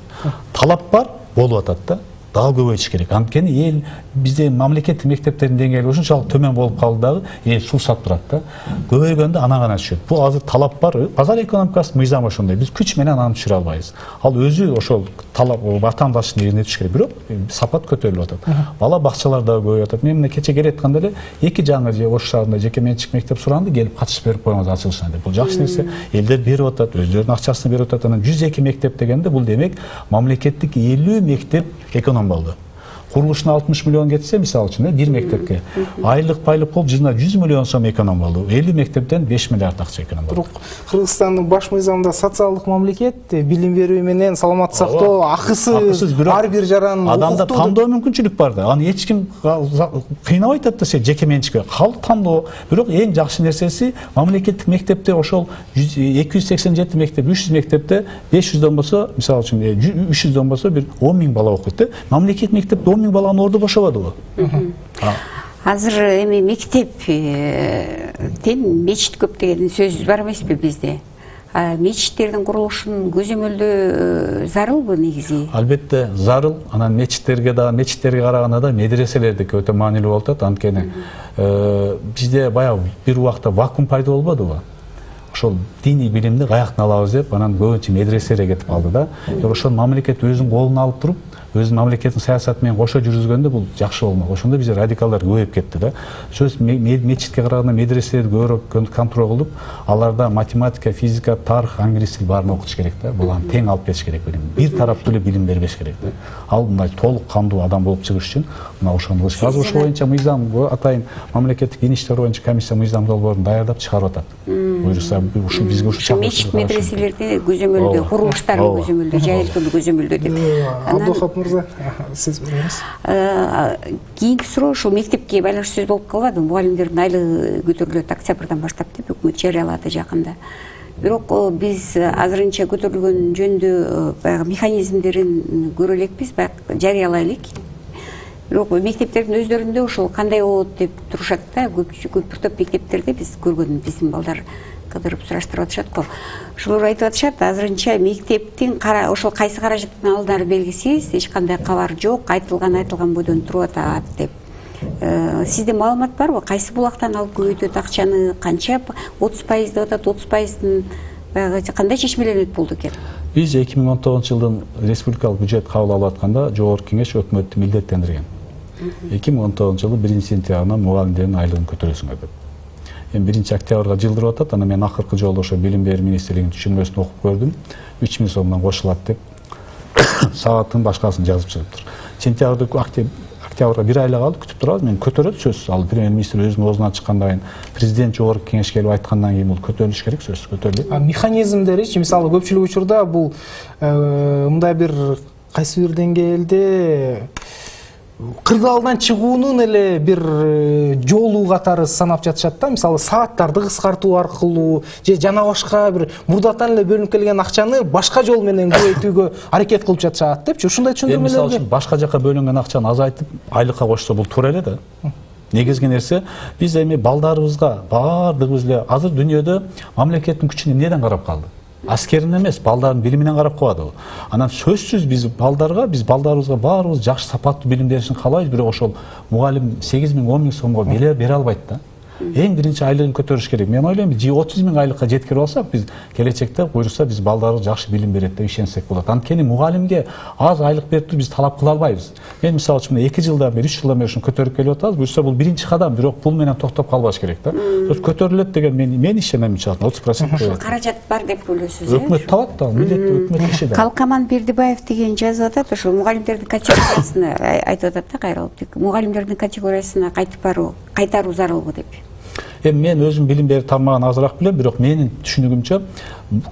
Талап бар, болуп атат да. Дагы көбөйтүш керек. Анткени эл бизде мамлекеттик мектептердин деңгээли ушунчалык төмөн болуп калды дагы, эл суусап турат да. Көбөйгөндө анан гана түшөт. Бул азыр талап бар, базар экономикасынын мыйзамы ошондой. Биз күч менен аны түшүрө албайбыз. Ал өзү ошол талап атаандаштын негизинде түшүш керек, бирок сапат көтөрүлүп атат. Бала бакчалар дагы көбөйүп атат. Мен мына кече келатканда эле 2 жаңы Ош шаарында жеке менчик мектеп суранды, келип катышып берип коюңуз ачылышына деп. Бул жакшы нерсе. Элдер берип атат, өздөрүнүн акчасын берип атат. Анан 102 мектеп дегенде бул демек мамлекеттик 50 мектеп эконом болду. курулушуна 60 миллион кетсе, мисалы үчүн, бир мектепке айлык пайлык болуп жылына 100 миллион сом эконом болду. 50 мектептен 5 миллиард акча эконом болду. Бирок Кыргызстандын баш мыйзамында социалдык мамлекет, билим берүү менен саламаттык сактоо акысыз ар бир жаран адамда тандоо мүмкүнчүлүк бар да. Аны эч ким кыйнабай атат да, сен жеке менчикке. Калп тандоо. Бирок эң жакшы нерсеси мамлекеттик мектепте ошол 287 мектеп, 300 мектепте 500дөн болсо, мисалы үчүн 300дөн болсо бир 10 миң бала окуйт да. Мамлекет мектепте 10 миң баланын орду бошободубу? Азыр эми мектептен мечит көп деген сөз бар эмеспи бизде? Мечиттердин курулушун көзөмөлдөө зарылбы негизи? Албетте зарыл. Анан мечиттерге караганда да медреселердики өтө маанилүү болуп атат. Анткени бизде баягы бир убакта вакуум пайда болбодубу? Ошол диний билимди каяктан алабыз деп, анан көбүнчө медреселерге кетип калды да. Ошол мамлекет өзүнүн колуна алып туруп, өзүнүн мамлекеттин саясаты менен кошо жүргүзгөндө бул жакшы болмок. Ошондо бизде радикалдар көбөйүп кетти да. Сөз мечитке караганда медреселерди көбүрөөк контроль кылып, аларда математика, физика, тарых, англис тил баарын окутуш керек да. Буларны тең алып кетиш керек билим. Бир тараптуу эле билим бербеш керек да. Ал мындай толук кандуу адам болуп чыгыш үчүн мына ошону кылыш. Азыр ошол боюнча мыйзам, атайын мамлекеттик дин иштер боюнча комиссия мыйзам долбоорун даярдап чыгарып атат. Буюрса ушу бизге ушу чакырып. Мечит медреселерди көзөмөлдөө, курулуштарын көзөмөлдөө, жайылтууну көзөмөлдөө деп. Абдухат мырза, сиз бериңиз. Кийинки суроо ушул мектепке байланыштуу сөз болуп калбады. Мугалимдердин айлыгы көтөрүлөт октябрдан баштап деп өкмөт жарыялады жакында. Бирок биз азырынча көтөрүлгөн жөнүндө баягы механизмдерин көрө элекпиз, баягы жарыялай элек. Бирок мектептердин өздөрүндө ушул кандай болот деп турушат да. Көп топ мектептерде биз көргөн биздин балдар кыдырып сураштырып атышат го. Ошолор айтып атышат, азырынча мектептин ошол кайсы каражаттын алдары белгисиз, эч кандай кабар жок, айтылган бойдон туруп атат деп. Сизде маалымат барбы? Кайсы булактан алып көбөйтөт акчаны, канча 30% деп атат, 30%ын баягы кандай чечмеленет болду экен? Биз 2019-жылдын республикалык бюджет кабыл алып атканда Жогорку Кеңеш өкмөттү милдеттендирген. 2019-жылы 1-сентябрынан мугалимдердин айлыгын көтөрөсүңөр деп. Эми 1-октябрга жылдырып атат, анан мен акыркы жолу ошо билим берүү министрлигинин түшүнмөсүн окуп көрдүм. 3000 сомдон кошулат деп сааттын башкасын жазып чыгыптыр. Сентябрда октябрга бир айла калды, күтүп турабыз. Мен көтөрөт сөзсүз. Ал премьер-министр өзүнүн оозунан чыккандан кийин, президент Жогорку Кеңешке келип айткандан кийин бул көтөрүлүш керек, сөзсүз көтөрүлөт. Механизмдеричи, мисалы көпчүлүк учурда бул мындай бир кайсы бир деңгээлде кырдаалдан чыгуунун эле бир жолу катары санап жатышат да. Мисалы сааттарды кыскартуу аркылуу же жана башка бир мурдатан эле бөлүнүп келген акчаны башка жол менен көбөйтүүгө аракет кылып жатышат депчи. Ушундай түшүндүрмөлөргө. Мисалы үчүн башка жака бөлүнгөн акчаны азайтып, айлыкка кошсо бул туура эле да. Негизги нерсе, биз эми балдарыбызга баардыгыбыз эле азыр дүйнөдө мамлекеттин күчүнө эмнеден карап калды? Аскерин эмес, балдардын билиминен карап коёбу. Анан сөзсүз биз балдарыбызга баарыбыз жакшы сапаттуу билим беришин каалайбыз, бирок ошол мугалим 8 миң, 10 миң сомго бере албайт да. Эң биринчи айлыгын көтөрүш керек. Мен ойлойм, 30 миң айлыкка жеткирип алсак, биз келечекте буюрса биз балдарыбыз жакшы билим берет деп ишенсек болот. Анткени мугалимге аз айлык берип биз талап кыла албайбыз. Мен мисалы үчүн 2 жылдан бери, 3 жылдан бери ушуну көтөрүп келип атабыз. Буюрса бул биринчи кадам, бирок бул менен токтоп калбаш керек да. Көтөрүлөт деген мен ишенем, 30%. Каражат бар деп ойлойсуз, Өкмөт табат да, милдеттүү өкмөт иши да. Калкаман Бердибаев деген жазып атат, ошол мугалимдердин категориясына айтып атат да, кайрылып. Мугалимдердин категориясына кайтаруу зарылбы деп. Эми мен өзүм билим берип тармагын азыраак билем, бирок менин түшүнүгүмчө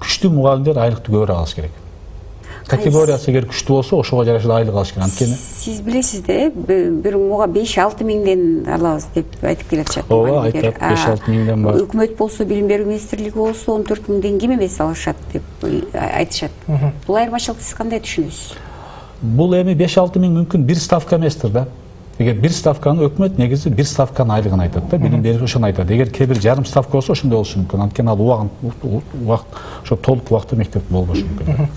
күчтүү мугалимдер айлыкты көбүрөөк алыш керек. Категориясы эгер күчтүү болсо, ошого жараша айлык алыш керек. Анткени сиз билесиз да, бир муга 5-6 миңден алабыз деп айтып келатышат. Ооба, айтат 5-6 миңден бар. Өкмөт болсо, билим берүү министрлиги болсо 14 миңден кем эмес алышат деп айтышат. Бул айырмачылыкты сиз кандай түшүнөсүз? Бул эми 5-6 миң мүмкүн бир ставка эместир да. Эгер бир ставканы өкмөт негизи бир ставканын айлыгын айтат да, билим берүү ошону айтат. Эгер кээ бир жарым ставка болсо ошондой болушу мүмкүн. Анткени ал убакыт ошо толук убакытта мектепте болбошу мүмкүн.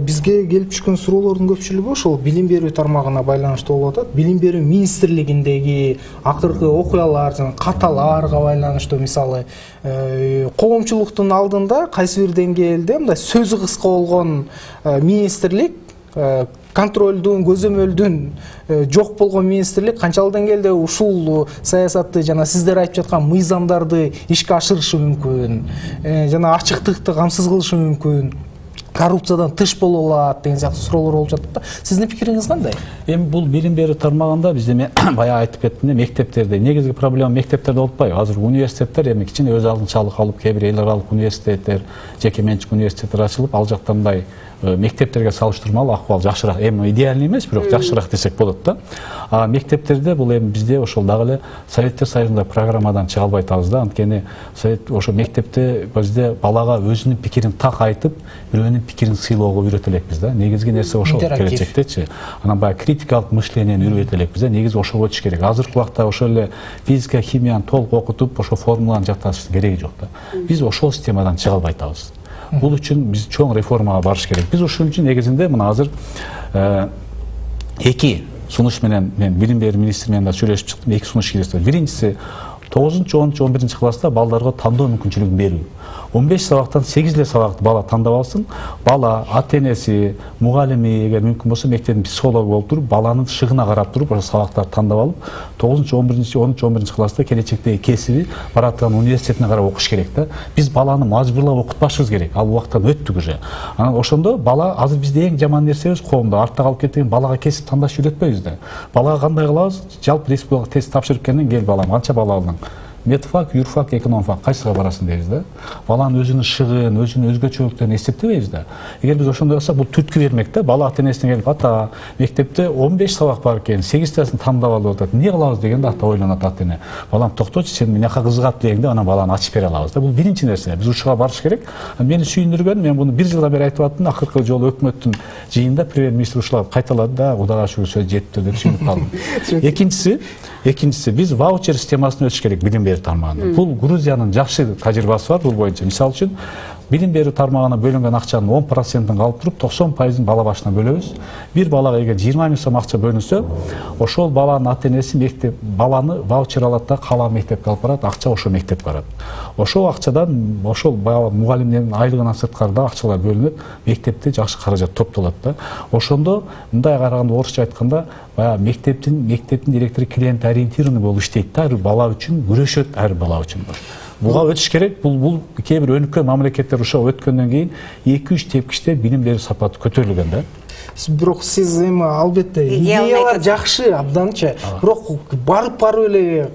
Бизге келип түшкөн суроолордун көпчүлүгү ошол билим берүү тармагына байланыштуу болуп атат. Билим берүү министрлигиндеги акыркы окуялар жана каталарга байланыштуу, мисалы коомчулуктун алдында кайсы бир деңгээлде мындай сөзү кыска болгон министрлик, контролдун, көзөмөлдүн жок болгон министрлик канчалык деңгээлде ушул саясатты жана сиздер айтып жаткан мыйзамдарды ишке ашырышы мүмкүн, жана ачыктыкты камсыз кылышы мүмкүн? коррупциядан тыш боло алат деген сыяктуу суроолор болуп жатат да. Сиздин пикириңиз кандай? Эми бул билим берүү тармагында бизде баягы айтып кеттим да, мектептерде негизги проблема мектептерде болуп атпайбы? Азыр университеттер эми кичине өз алдынчалык алып, кээ бир эл аралык университеттер, жеке менчик университеттер ачылып, ал жакта мындай мектептерге салыштырмалуу акыбал жакшыраак, эми идеальный эмес, бирок жакшыраак десек болот да. А мектептерде бул эми бизде ошол дагы эле Советтер Союзунда программадан чыга албай атабыз да. Анткени ошо мектепте бизде балага өзүнүн пикирин так айтып, бирөөнүн пикирин сыйлоого үйрөтө элекпиз да. Негизги нерсе ошол келечектечи. Анан баягы критикалык мышлениени үйрөтө элекпиз да. Негизи ошого өтүш керек. Азыркы убакта ошол эле физика, химияны толук окутуп, ошо формуланы жаттатыштын кереги жок да. Биз ошол системадан чыга албай атабыз. Бул үчүн биз чоң реформага барыш керек. Биз ушун үчүн негизинде мына азыр эки сунуш менен мен билим берүү министри менен да сүйлөшүп чыктым. Эки сунуш киргиздик. Биринчиси 9-10-11 класста балдарга тандоо мүмкүнчүлүгүн берүү. 15 сабактан 8 эле сабакты бала тандап алсын. Бала, ата-энеси, мугалими, эгер мүмкүн болсо мектептин психологу болуп туруп, баланын шыгына карап туруп, ошо сабактарды тандап алып, 9-10-11 класста келечектеги кесиби бараткан университетине карап окуш керек да. Биз баланы мажбурлап окутпашыбыз керек. Ал убактан өттүк уже. Анан ошондо бала азыр бизде эң жаман нерсебиз коомдо артта калып кеткен балага кесип тандаш үйрөтпөйбүз да. Балага кандай кылабыз? Жалпы республикалык тест тапшырып келгенден кел балам, канча бала алдың? Медфак, юрфак, экономфак кайсыга барасың дейбиз да. Баланын өзүнүн шыгын, өзүнүн өзгөчөлүктөрүн эсептебейбиз да. Эгер биз ошондой кылсак, бул түрткү бермек да. Бала ата-энесине келип, ата, мектепте 15 сабак бар экен, 8тасын тандап алып атат. Эмне кылабыз дегенде ата ойлонот ата-эне. Балам, токточу, сен мынакка кызыгат дегенде анан баланы ачып бере алабыз да. Бул биринчи нерсе. Биз ушуга барыш керек. Мени сүйүндүргөн, мен буну 1 жылга бери айтып аттым, акыркы жолу өкмөттүн жыйынында премьер-министр ушуга кайталады да, Кудайга шүгүр сөз жетиптир деп сүйүнүп калдым. Экинчиси, биз ваучер системасына өтүш керек билим берүү тармагында. Бул Грузиянын жакшы тажрыйбасы бар бул боюнча. Мисалы үчүн билим берүү тармагына бөлүнгөн акчанын 10%-ын алып туруп 90%-ын бала башына бөлөбүз. Бир балага эгер 20 000 сом акча бөлүнсө, ошол баланын ата-энеси мектеп баланы ваучер алат да, кала мектепке алып барат, акча ошол мектепке барат. Ошол акчадан ошол мугалимдердин айлыгынан сырткары да акчалар бөлүнөт, мектепте жакшы каражат топтолот да. Ошондо мындай караганда орусча айтканда, баягы мектептин директору клиент ориентированный болуп иштейт да, ар бала үчүн күрөшөт, ар бала үчүн. Буга өтүш керек. Бул кээ бир өнүккөн мамлекеттер ошо өткөндөн кийин 2-3 тепкичте билим берүү сапаты көтөрүлгөн да. Бирок сиз эми албетте идеялар жакшы абданча. Бирок барып эле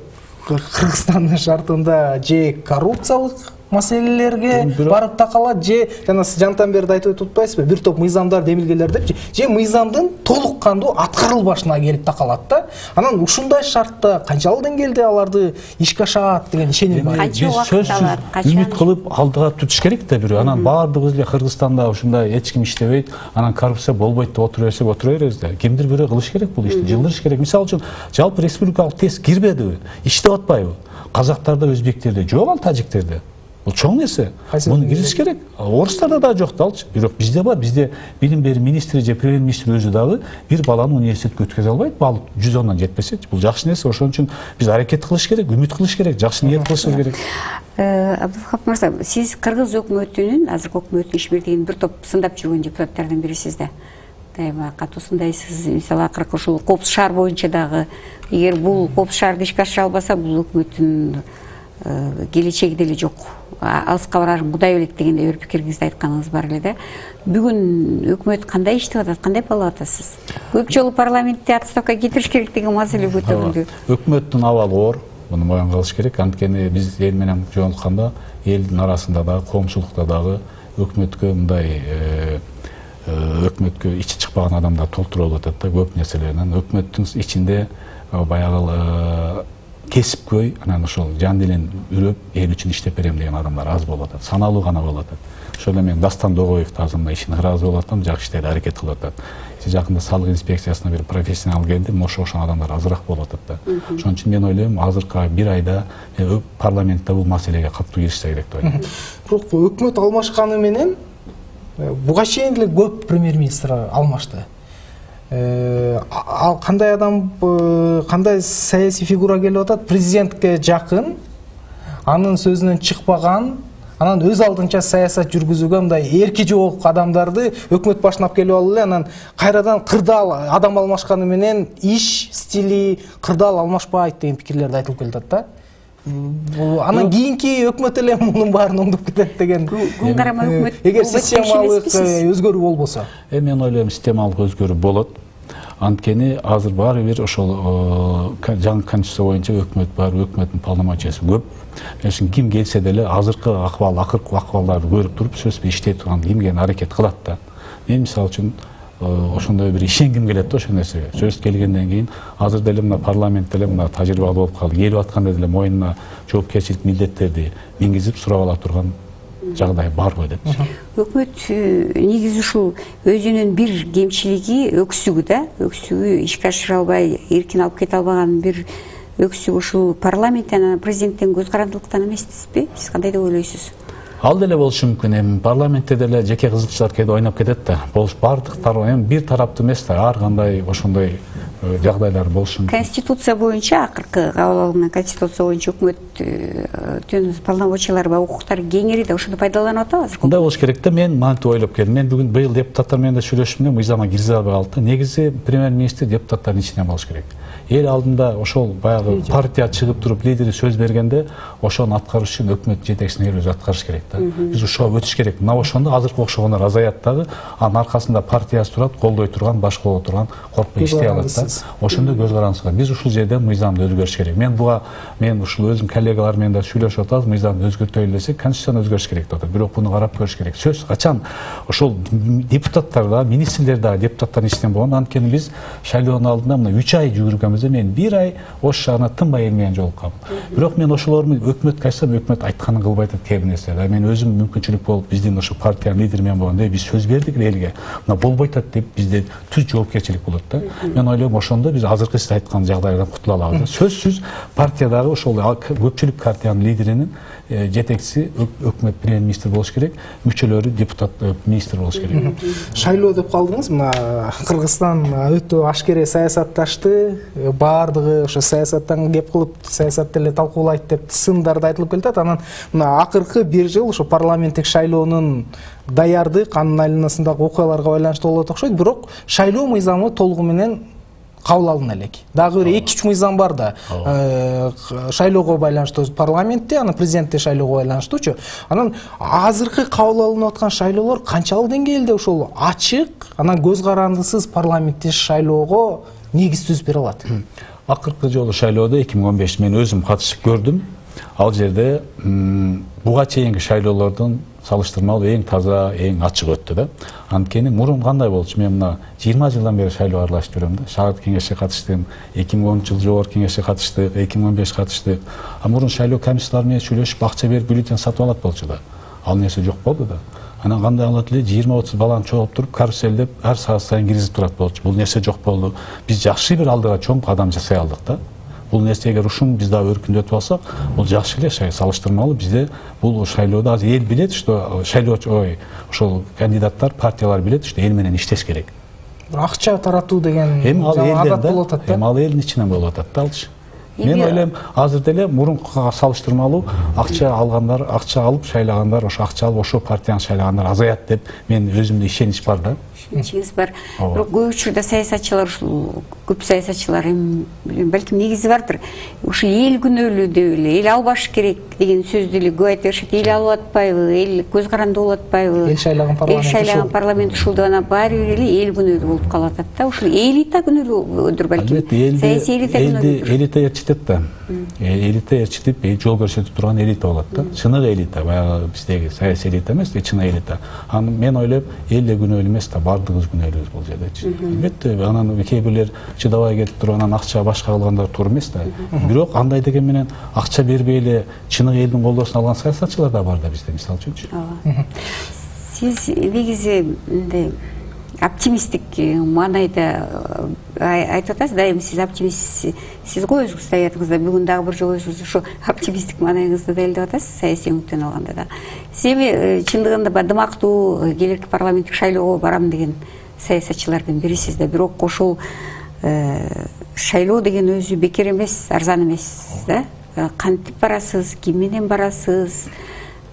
Кыргызстандын шартында же коррупциялык маселелерге барып такалат, же жана сиз жантан бери айтып атпайсызбы, бир топ мыйзамдар, демилгелер депчи, же мыйзамдын толук кандуу аткарылбашына келип такалат да. Анан ушундай шартта канчалык деңгээлде аларды ишке ашат деген ишеним бар. Канча убакыт алат, үмүт кылып алдыга tutуш керек да бирөө. Анан баардыгыбыз эле Кыргызстанда ушундай эч ким иштебейт, анан коррупция болбойт деп отура беребиз да. Кимдир бирөө кылыш керек бул ишти, жылдырыш керек. Мисалы үчүн, жалпы республикалык тест кирбедиби? Иштеп атпайбы? Казактарда, өзбектерде жок, ал тажиктерде. Бул чоң нерсе. Муну киргизиш керек. Орустарда да жок далчы. Бирок бизде бар. Бизде билим берүү министри же премьер-министр өзү дагы бир баланы университетке өткөзө албайт. Бал 110 жетпесечи. Бул жакшы нерсе. Ошон үчүн биз аракет кылыш керек, үмүт кылыш керек, жакшы ниет кылышыбыз керек. Абдулхак мырза, сиз кыргыз өкмөтүнүн, азыркы өкмөттүн ишбирдигин бир топ сындап жүргөн депутаттардан бирисиз да. Дайыма катуу сындайсыз. Мисалы, акыркы ушул Коопсуз шаар боюнча дагы, эгер бул Коопсуз шаарды ишке ашыра албаса, бул өкмөттүн келечеги деле жок. Алыска барарым Кудай билет дегенде өр пикириңизди айтканыңыз бар эле да. Бүгүн өкмөт кандай иштеп атат, кандай болуп атасыз? Көп жолу парламентте отставка кетириш керек деген маселе көтөрүлдү. Өкмөттүн абалы оор, муну моюнга алыш керек. Анткени биз эл менен жолукканда, элдин арасында дагы, коомчулукта дагы өкмөткө мындай өкмөткө ичи чыкпаган адамдар толтуруп атат да, көп нерселеринен. Өкмөттүн ичинде баягы кесипкөй, анан ошол жан делен үрөп, эл үчүн иштеп берем деген адамдар аз болуп атат. Саналуу гана болуп атат. Ошол эле мен Дастан Догоев азырында ишине ыраазы болуп атам, жакшы иштейт, аракет кылып атат. Жакында салык инспекциясына бир профессионал келди, ошол адамдар азыраак болуп атат да. Ошон үчүн мен ойлойм, азыркы бир айда парламентте бул маселеге катуу киришсе керек деп ойлойм. Бирок өкмөт алмашканы менен буга чейин эле көп премьер-министр алмашты. Ал кандай адам, кандай саясий фигура келип атат, президентке жакын, анын сөзүнөн чыкпаган, анан өз алдынча саясат жүргүзүүгө мындай эрки жок адамдарды өкмөт башына алып келип алып эле, анан кайрадан кырдаал адам алмашканы менен иш стили кырдаал алмашпайт деген пикирлерди айтылып келатат да. Анан кийинки өкмөт эле мунун баарын оңдоп кетет деген. Күн карама өкмөт Эгер системалык өзгөрүү болбосо. Мен ойлойм системалык өзгөрүү болот. Анткени азыр баары бир ошол жаңы конституция боюнча өкмөт бар, өкмөттүн полномочиясы көп. Ошон ким келсе деле азыркы акыбал, акыркы акыбалдарды көрүп туруп сөзсүз иштей турган кимге аракет кылат да. Мен мисалы үчүн ошондой бир ишенгим келет да ошол нерсеге. Сөз келгенден кийин азыр деле мына парламентте деле мына тажрыйбалуу болуп калды. Келип атканда деле моюнуна жоопкерчилик милдеттерди мингизип сурап ала турган жагдай барбы деп. Өкмөт негизи ушул өзүнүн бир кемчилиги өксүгү да, өксүгү ишке ашыра албай, эркин алып кете албаган бир өксүк ушул парламенттен, президенттен көз карандылыктан эмеспизби? Сиз кандай деп ойлойсуз? Ал деле болушу мүмкүн. Эми парламентте деле жеке кызыкчылар кээде ойноп кетет да. Бардык тарап, бир тараптуу эмес да, ар кандай ошондой жагдайлар болушу мүмкүн. Конституция боюнча, акыркы кабыл алынган конституция боюнча өкмөттүн полномочиялары ва укуктары кеңири да ошону пайдаланып атабы азыр? Мындай болуш керек да, мен мантип ойлоп келдим. Мен бүгүн быйыл депутаттар менен да сүйлөшүп мыйзамга киргизе албай калды. Негизи премьер-министр депутаттардын ичинен болуш керек. Эл алдында ошол баягы партия чыгып туруп лидери сөз бергенде ошону аткарыш үчүн өкмөт жетекчисине өзү аткарыш керек да. Биз ушуга өтүш керек. Мына ошондо азыркы окшогондор азаят дагы, анын аркасында партиясы турат, колдой турган, башка боло турган, коркпой иштей алат да. Ошондо көз карандысыз. Биз ушул жерде мыйзамды өзгөртүш керек. Мен ушул өзүм коллегалар менен да сүйлөшүп атабыз, мыйзамды өзгөртөйлү десек, конституцияны өзгөртүш керек деп атат. Бирок буну карап көрүш керек. Сөз качан ошол депутаттар да, министрлер да депутаттардын ичинен болгон, анткени биз шайлоонун алдында мына 3 ай жүгүргөнбүз, мен 1 ай ош шаарына тынбай келмеген жолукканмын. Бирок мен ошолорду өкмөт кайтса, өкмөт айтканын кылбай атат кээ бир нерсе. Мен өзүм мүмкүнчүлүк болуп биздин ошо партиянын лидери менен болгондо биз сөз бердик элге. Мына болбой атат деп бизде түз жоопкерчилик болот да. Мен ойлойм ошондо биз азыркы сиз айткан жагдайдан кутула алабыз. Сөзсүз партиядагы ошол көпчүлүк партиянын лидеринин жетекчиси өкмөт премьер-министр болуш керек, мүчөлөрү депутат министр болуш керек. Шайлоо деп калдыңыз. Мына Кыргызстан өтө ашкере саясатташты, баардыгы ошо саясаттан кеп кылып, саясатты эле талкуулайт деп сындарды айтылып келатат. Анан мына акыркы 1 жыл ошо парламенттик шайлоонун даярдык, анын айланасындагы окуяларга байланыштуу болот окшойт, бирок шайлоо мыйзамы толугу менен кабыл алына элек. Дагы бир 2-3 мыйзам бар да. Шайлоого байланыштуу парламентте, анан президентте шайлоого байланыштуучу. Анан азыркы кабыл алынып аткан шайлоолор канчалык деңгээлде ошол ачык, анан көз карандысыз парламенттик шайлоого негиз түзүп бере алат? Акыркы жолу шайлоодо 2015 мен өзүм катышып көрдүм. Ал жерде буга чейинки шайлоолордун салыштырмалуу эң таза, эң ачык өттү да. Анткени мурун кандай болчу? Мен мына 20 жылдан бери шайлоо аралашып жүрөм да. Шаардык кеңешке катыштым, 2010 жогорку кеңешке катыштык, 2015 катыштык. Мурун шайлоо комиссиялары менен сүйлөшүп акча берип бюллетень сатып алат болчу да. Ал нерсе жок болду да. Анан кандай алат эле 20-30 баланы чогулуп туруп каруселдеп ар саат сайын киргизип турат болчу. Бул нерсе жок болду. Биз жакшы бир алдыга чоң кадам жасай алдык да. Бул нерсе эгер ушун биз дагы өркүндөтүп алсак, бул жакшы эле салыштырмалуу. Бизде бул шайлоодо азыр эл билет, что шайлоочу ошол кандидаттар, партиялар билет, что эл менен иштеш керек. Акча таратуу деген адат болуп атат да. Эми ал элдин ичинен болуп атат да алчы. Мен ойлойм азыр деле мурункуга салыштырмалуу акча алгандар, акча алып шайлагандар, ошо акча алып ошо партияны шайлагандар азаят деп мен өзүмдө ишенич бар да. Ишеничиңиз бар. Бирок көп учурда саясатчылар, көп саясатчылар балким негизи бардыр. Ушу эл күнөөлүү деп эле, эл албаш керек деген сөздү эле көп айта беришет. Эл алып атпайбы, эл көз каранды болуп атпайбы? Эл шайлаган парламент ушул деп анан баары бир эле эл күнөөлүү болуп калып атат да. Ушул элита күнөөлүүдүр балким. Саясий элита күнөөлүү. Элита ээрчитет да. Элита ээрчитип, жол көрсөтүп турган элита болот да. Чыныгы элита, баягы биздеги саясий элита эмес, чыныгы элита. Мен ойлойм, эл да күнөөлүү эмес да, бардыгыбыз күнөөлүүбүз бул жердечи. Албетте, анан кээ бирлер чыдабай кетип туруп, анан акча башка кылгандар туура эмес да. Бирок андай деген менен акча бербей эле чыныгы элдин колдоосун алган саясатчылар да бар да бизде, мисалы үчүнчү. Сиз негизи мындай оптимисттик маанайда айтып атасыз, дайым сиз оптимист, сиз го өзүңүз даярдыгыңызда бүгүн дагы бир жолу өзүңүз ошо оптимисттик маанайыңызды далилдеп атасыз, саясий өңүттөн алганда да. Сиз эми чындыгында дымактуу келерки парламенттик шайлоого барам деген саясатчылардын бирисиз да, бирок ошол шайлоо деген өзү бекер эмес, арзан эмес да. Кантип барасыз, ким менен барасыз,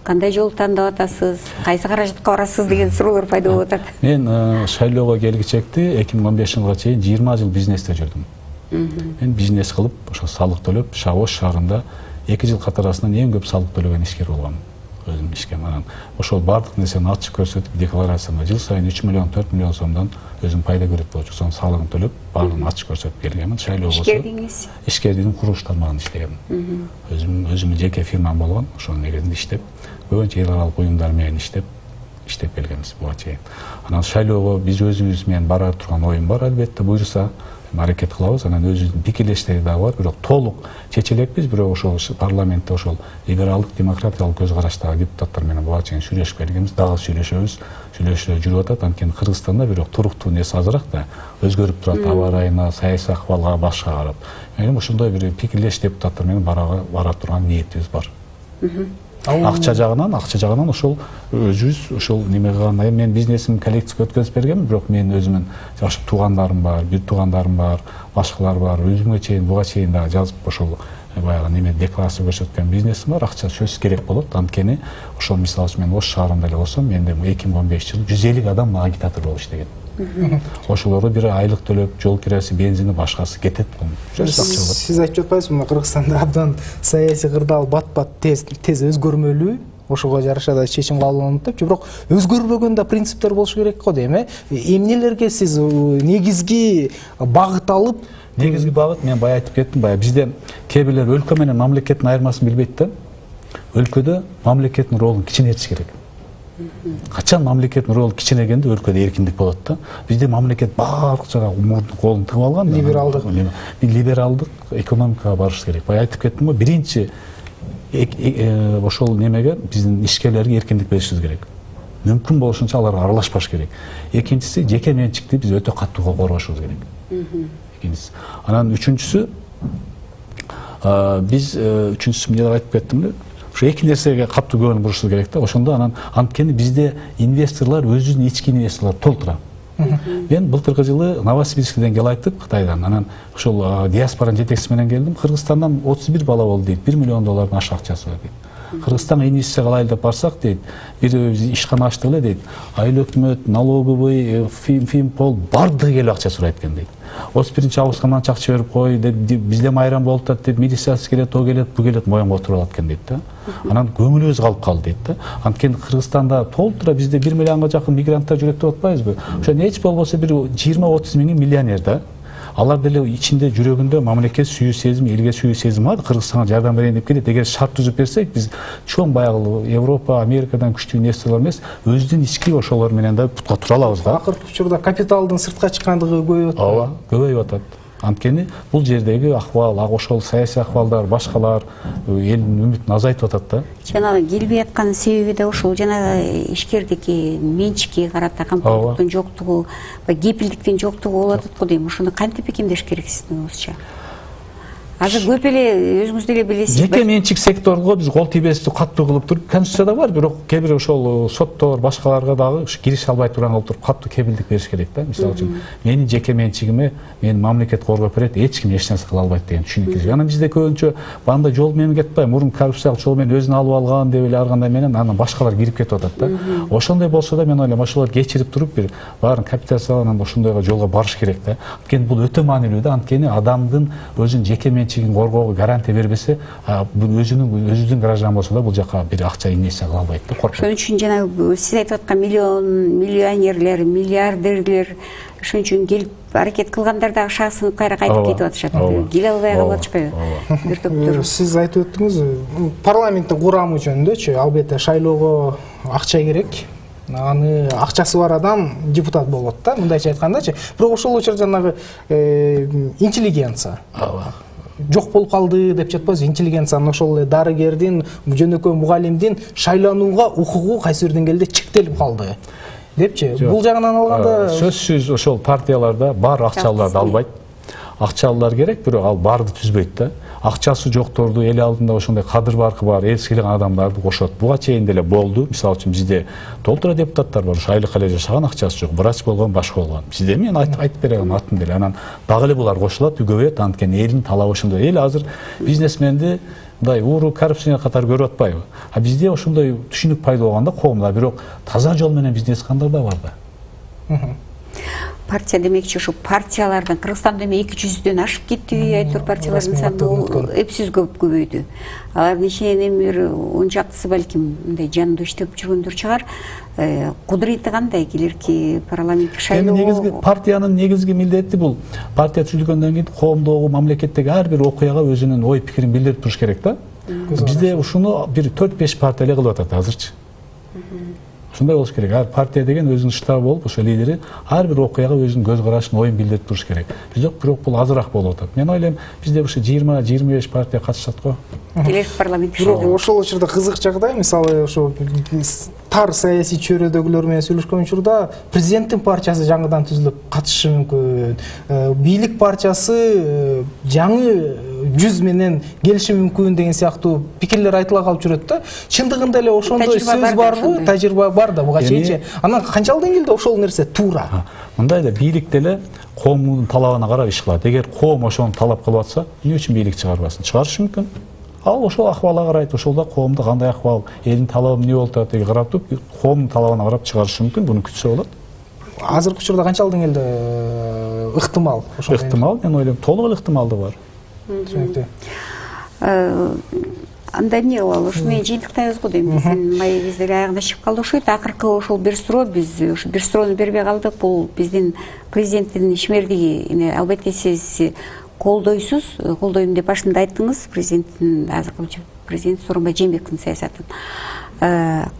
кандай жол тандап атасыз, кайсы каражатка барасыз деген суроолор пайда болуп атат. Мен шайлоого келгичекти 2015 жылга чейин 20 жыл бизнесте жүрдүм. Мен бизнес кылып, ошо салык төлөп, Ош шаарында 2 жыл катарасынан эң көп салык төлөгөн ишкер болгон өзүм ишке. Анан ошол бардык нерсени ачык көрсөтүп декларацияма жыл сайын 3 миллион 4 миллион сомдон өзүм пайда көрөт болчу, сонун салыгын төлөп, баардыгын ачык көрсөтүп келгенмин. Шайлоо болсо ишкердиңиз? Ишкердин курулуш тармагында иштегенмин. Өзүмдүн жеке фирмам болгон, ошонун негизинде иштеп, көбүнчө эл аралык уюмдар менен иштеп келгенбиз буга чейин. Анан шайлоого биз өзүбүз менен бара турган оюм бар, албетте буюрса аракет кылабыз. Анан өзүбүздүн пикирлештери дагы бар, бирок толук чече элекпиз, бирок ошол парламентте ошол либералдык, демократиялык көз караштагы депутаттар менен буга чейин сүйлөшүп келгенбиз, дагы сүйлөшөбүз, сүйлөшүүлөр жүрүп атат. Анткени Кыргызстанда бирок туруктуу нерсе азыраак да, өзгөрүп турат аба ырайына, саясий акыбалга, башка карап. Менин ошондой бир пикирлеш депутаттар менен бара турган ниетибиз бар. Акча жагынан ошол өзүбүз ошол неме кылгандай, мен бизнесим коллективге өткөзүп бергенмин, бирок менин өзүмдүн жаш туугандарым бар, бир туугандарым бар, башкалар бар, өзүмгө чейин буга чейин да жазып ошол баягы неме декларация көрсөткөн бизнесим бар, акча сөзсүз керек болот. Анткени ошол мисалы үчүн мен Ош шаарында эле болсом, менде 2015 жылы 150 адам агитатор болуп иштеген. Ошолорго бир айлык төлөп, жол киреси, бензини, башкасы кетет. Сиз айтып жатпайсызбы, Кыргызстанда абдан саясий кырдаал бат-бат тез өзгөрмөлүү, ошого жараша да чечим кабылданат деп, бирок өзгөрбөгөн да принциптер болушу керек го дейм, эмнелерге сиз негизги багыт алып? Негизги багыт, мен бая айтып кеттим, бая бизде кээ бирлер өлкө менен мамлекеттин айырмасын билбейт да. Өлкөдө мамлекеттин ролун кичинетиш керек. Качан мамлекеттин ролу кичинегенде өлкөдө эркиндик болот да. Бизде мамлекет баардык жака мурдун колун тыгып алган да. Либералдык экономикага барыш керек. Бая айтып кеттим го, биринчи ошол немеге биздин ишкерлерге эркиндик беришибиз керек. Мүмкүн болушунча аларга аралашпаш керек. Экинчиси, жеке менчикти биз өтө каттуу коргошубуз керек. Экинчиси. Анан үчүнчүсү, биз эмне айтып кеттим эле? Ошо эки нерсеге катуу көңүл бурушубуз керек да. Ошондо анткени бизде инвесторлор өзүнүн ички инвесторлор толтура. Мен былтыркы жылы Новосибирскиден келип Кытайдан, анан ошол диаспоранын жетекчиси менен келдим. Кыргызстандан 31 бала болду дейт, 1 миллион доллардан ашык акчасы бар дейт. Кыргызстанга инвестиция кылайлы деп барсак дейт, бир ишкана ачтык эле дейт, айыл өкмөт, налоговый, Финпол бардыгы келип акча сурайт экен дейт. 31 августка мынча акча берип кой деп, бизде майрам болуп атат деп, милициясы келет, о келет, бу келет, моюнга отуруп алат экен дейт да. Анан көңүлүбүз калып калды дейт да. Анткени Кыргызстанда толтура бизде 1 миллионго жакын мигранттар жүрөт деп атпайбызбы? Ошо эч болбосо бир 20-30 миңи миллионер да. Алар деле ичинде жүрөгүндө мамлекет сүйүү сезим, элге сүйүү сезим бар, Кыргызстанга жардам берейин деп келет. Эгер шарт түзүп берсек, биз чоң баягы Европа, Америкадан күчтүү инвесторлор эмес, өзүнүн ички ошолор менен да путка тура алабыз да. Акыркы учурда капиталдын сыртка чыккандыгы көбөйүп атат. Ооба, көбөйүп атат. Анткени бул жердеги акыбал, ошол саясий акыбалдар, башкалар элдин үмүтүн азайтып атат да. Жанагы келбей аткан себеби да ошол, жанагы ишкердики менчикке карата камкорлуктун жоктугу, кепилдиктин жоктугу болуп атат го дейм. Ошону кантип бекемдеш керек сиздин оюңузча? Азыр көп эле өзүңүз деле билесиз. Жеке менчик секторго биз кол тийбестүү каттуу кылып туруп, конституцияда бар, бирок кээ бир ошол соттор, башкаларга дагы кириш албай турган кылып туруп каттуу кепилдик бериш керек да. Мисалы үчүн, менин жеке менчигиме мени мамлекет коргоп берет, эч ким эч нерсе кыла албайт деген түшүнүк керек. Анан бизде көбүнчө бандай жол менен кетпай, мурун коррупциялык жол менен өзүн алып алган деп эле ар кандай менен анан башкалар кирип кетип атат да. Ошондой болсо да мен ойлойм, ошолор кечирип туруп бир баарын капитализацияланып ошондойго жолго барыш керек да. Анткени бул өтө маанилүү да. Анткени адамдын өзүнүн жеке менчигин коргоого гарантия бербесе, өзүнүн граждан болсо да бул жака бир акча инвестиция кыла албайт да, коркот. Ошон үчүн жанагы сиз айтып аткан миллионерлер, миллиардерлер ошон үчүн келип аракет кылгандар дагы шаасынып кайра кайтып кетип атышат. Келе албай калып атышпайбы? Сиз айтып өттүңүз, парламенттин курамы жөнүндөчү, албетте шайлоого акча керек. Аны акчасы бар адам депутат болот да, мындайча айткандачы. Бирок ошол учурда жанагы интеллигенция жок болуп калды деп жатпайбыз. Интеллигенциянын ошол эле дарыгердин, жөнөкөй мугалимдин шайланууга укугу кайсы бир деңгээлде чектелип калды депчи. Бул жагынан алганда сөзсүз ошол партияларда бар акчаларды албайт. Акчалар керек, бирок ал барды түзбөйт да. Акчасы жокторду, эл алдында ошондой кадыр баркы бар, эл сыйлаган адамдарды кошот. Буга чейин деле болду. Мисалы үчүн бизде толтура депутаттар бар, ошо айлык эле жашаган, акчасы жок, врач болгон, башка болгон. Бизде мен айтып берем атын деле. Анан дагы эле булар кошулат, көбөйөт, анткени элдин талабы ошондой. Эл азыр бизнесменди мындай ууру коррупцияга катар көрүп атпайбы? А бизде ошондой түшүнүк пайда болгондо коомдо, бирок таза жол менен бизнес кылгандар да бар да. партия демекчи ушу партиялардын Кыргызстанда эми 200дөн ашып кеттиби, айтор партиялардын саны эпсиз көбөйдү. Алардын ичинен эми бир 10 чактысы балким мындай жанында иштеп жүргөндөр чыгар. Кудурети кандай келерки парламенттик шайлоо? Негизги партиянын негизги милдети бул партия түзүлгөндөн кийин коомдогу, мамлекеттеги ар бир окуяга өзүнүн ой пикирин билдирип туруш керек да. Бизде ушуну бир 4-5 партия эле кылып атат азырчы. Ушундай болуш керек. Ар партия деген өзүнүн штабы болуп, ошо лидери ар бир окуяга өзүнүн көз карашын, оюн билдирип туруш керек. Бизде бирок бул азыраак болуп атат. Мен ойлойм, бизде ушу 20-25 партия катышат го. Келерки парламенттик шайлоо. Ошол учурда кызык жагдай, мисалы ошо тар саясий чөйрөдөгүлөр менен сүйлөшкөн учурда президенттин партиясы жаңыдан түзүлүп катышы мүмкүн. Бийлик партиясы жаңы жүз менен келиши мүмкүн деген сыяктуу пикирлер айтыла калып жүрөт да. Чындыгында эле ошондой сөз барбы? Тажрыйба бар да буга чейинчи. Анан канчалык деңгээлде ошол нерсе туура? Мындай да, бийликте эле коомдун талабына карап иш кылат. Эгер коом ошону талап кылып атса, эмне үчүн бийлик чыгарбасын? Чыгарышы мүмкүн. Ал ошол акыбалга карайт, ошолда коомдо кандай акыбал, элдин талабы эмне болуп атат деген карап туруп, коомдун талабына карап чыгарышы мүмкүн, буну күтсө болот. Азыркы учурда канчалык деңгээлде ыктымал? Ыктымал, мен ойлойм, толук эле ыктымалдыгы бар. Түшүнүктүү. Анда эмне кылалы? Ушу менен жыйынтыктайбыз го дейм. Биздин маегибиз деле аягына чыгып калды окшойт. Акыркы ошол бир суроо, биз ушу бир суроону бербей калдык. Бул биздин президенттин ишмердиги. Албетте сиз колдойсуз, колдойм деп башында айттыңыз, президенттин азыркы президент Сооронбай Жээнбековдун саясатын.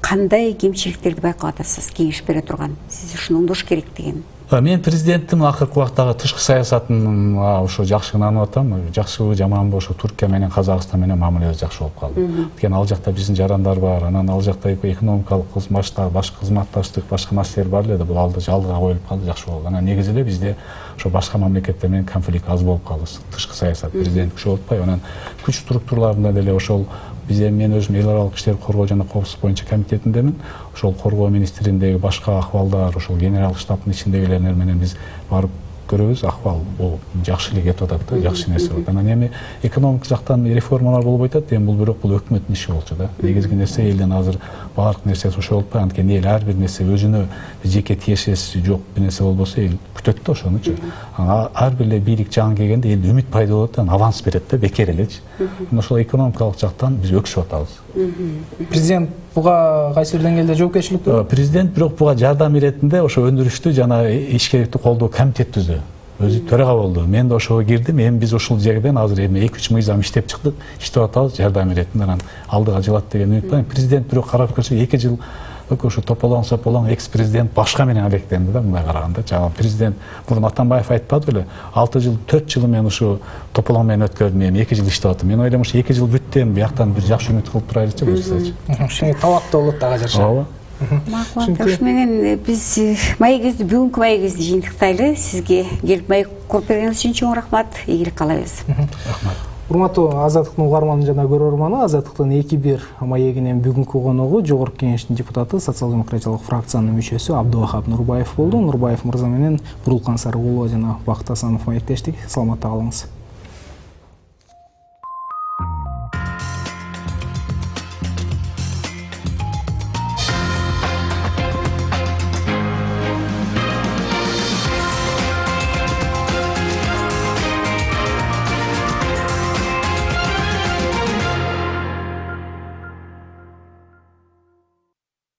Кандай кемчиликтерди байкап атасыз, кеңеш бере турган? Сиз ушуну оңдош керек деген. Мен президенттин акыркы убактагы тышкы саясатын ошо жакшы ынанып атам. Жакшыбы, жаманбы, ошо Түркия менен Казакстан менен мамилеси жакшы болуп калды. Анткени ал жакта биздин жарандар бар, анан ал жакта экономикалык кызматтар, башка кызматташтык, башка нерселер бар эле да, бул алдыга коюлуп калды, жакшы болду. Анан негизи эле бизде ошо башка мамлекеттер менен конфликт аз болуп калды. Тышкы саясат президент күчөп атпай, анан күч структураларында деле ошол бизде мен өзүм эл аралык иштер коргоо жана коопсуздук боюнча комитетиндемин. Ошол коргоо министриндеги башка акыбалдар, ошол генерал штабтын ичиндегилер менен биз барып көрөбүз, акыбал бул жакшы эле кетип атат да, жакшы нерсе болот. Анан эми экономик жактан реформалар болуп атат, эми бул бирок бул өкмөттүн иши болчу да. Негизги нерсе элден азыр баардык нерсеси ошо болуп атпайбы, анткени эл ар бир нерсе өзүнө жеке тиешеси жок бир нерсе болбосо эл күтөт да ошонучу. Ар бир эле бийлик жаңы келгенде эл үмүт пайда болот да, аванс берет да, бекер элечи. Ошол экономикалык жактан биз өксүп атабыз. Президент буга кайсы бир деңгээлде жоопкерчилик көрөт? Президент бирок буга жардам иретинде ошо өндүрүштү жана ишкердикти колдоо комитет түздү. Өзү төрага болду. Мен да ошого кирдим. Эми биз ушул жерден азыр эми 2-3 мыйзам иштеп чыктык. Иштеп атабыз жардам иретинде. Анан алдыга жылат деген үмүт бар. Президент бирок карап көрсө 2 жыл ошо тополоң экс-президент башка менен алектенди да, мындай караганда. Жана президент мурун Атамбаев айтпады беле, 6 жыл, 4 жыл мен ушу тополоң менен өткөрдүм, эми 2 жыл иштеп атам. Мен ойлойм ушу 2 жыл бүттү, эми бияктан бир жакшы үмүт кылып турайлычы буюрсачы. Ошондой талаптуу болот дагы жараша. Ооба. Макул. Ушу менен биз маегибизди, бүгүнкү маегибизди жыйынтыктайлы. Сизге келип маек коюп бергениңиз үчүн чоң рахмат. Ийгилик каалайбыз. Рахмат. Урматтуу Азаттыктын угарманы жана көрөрманы, Азаттыктын 2-1 маегинин бүгүнкү коногу Жогорку Кеңештин депутаты, социал-демократиялык фракциянын мүчөсү Абдывахап Нурбаев болду. Нурбаев мырза менен Бурулкан Сарыгулова жана Бакыт Асанов маектештик. Саламатта калыңыз.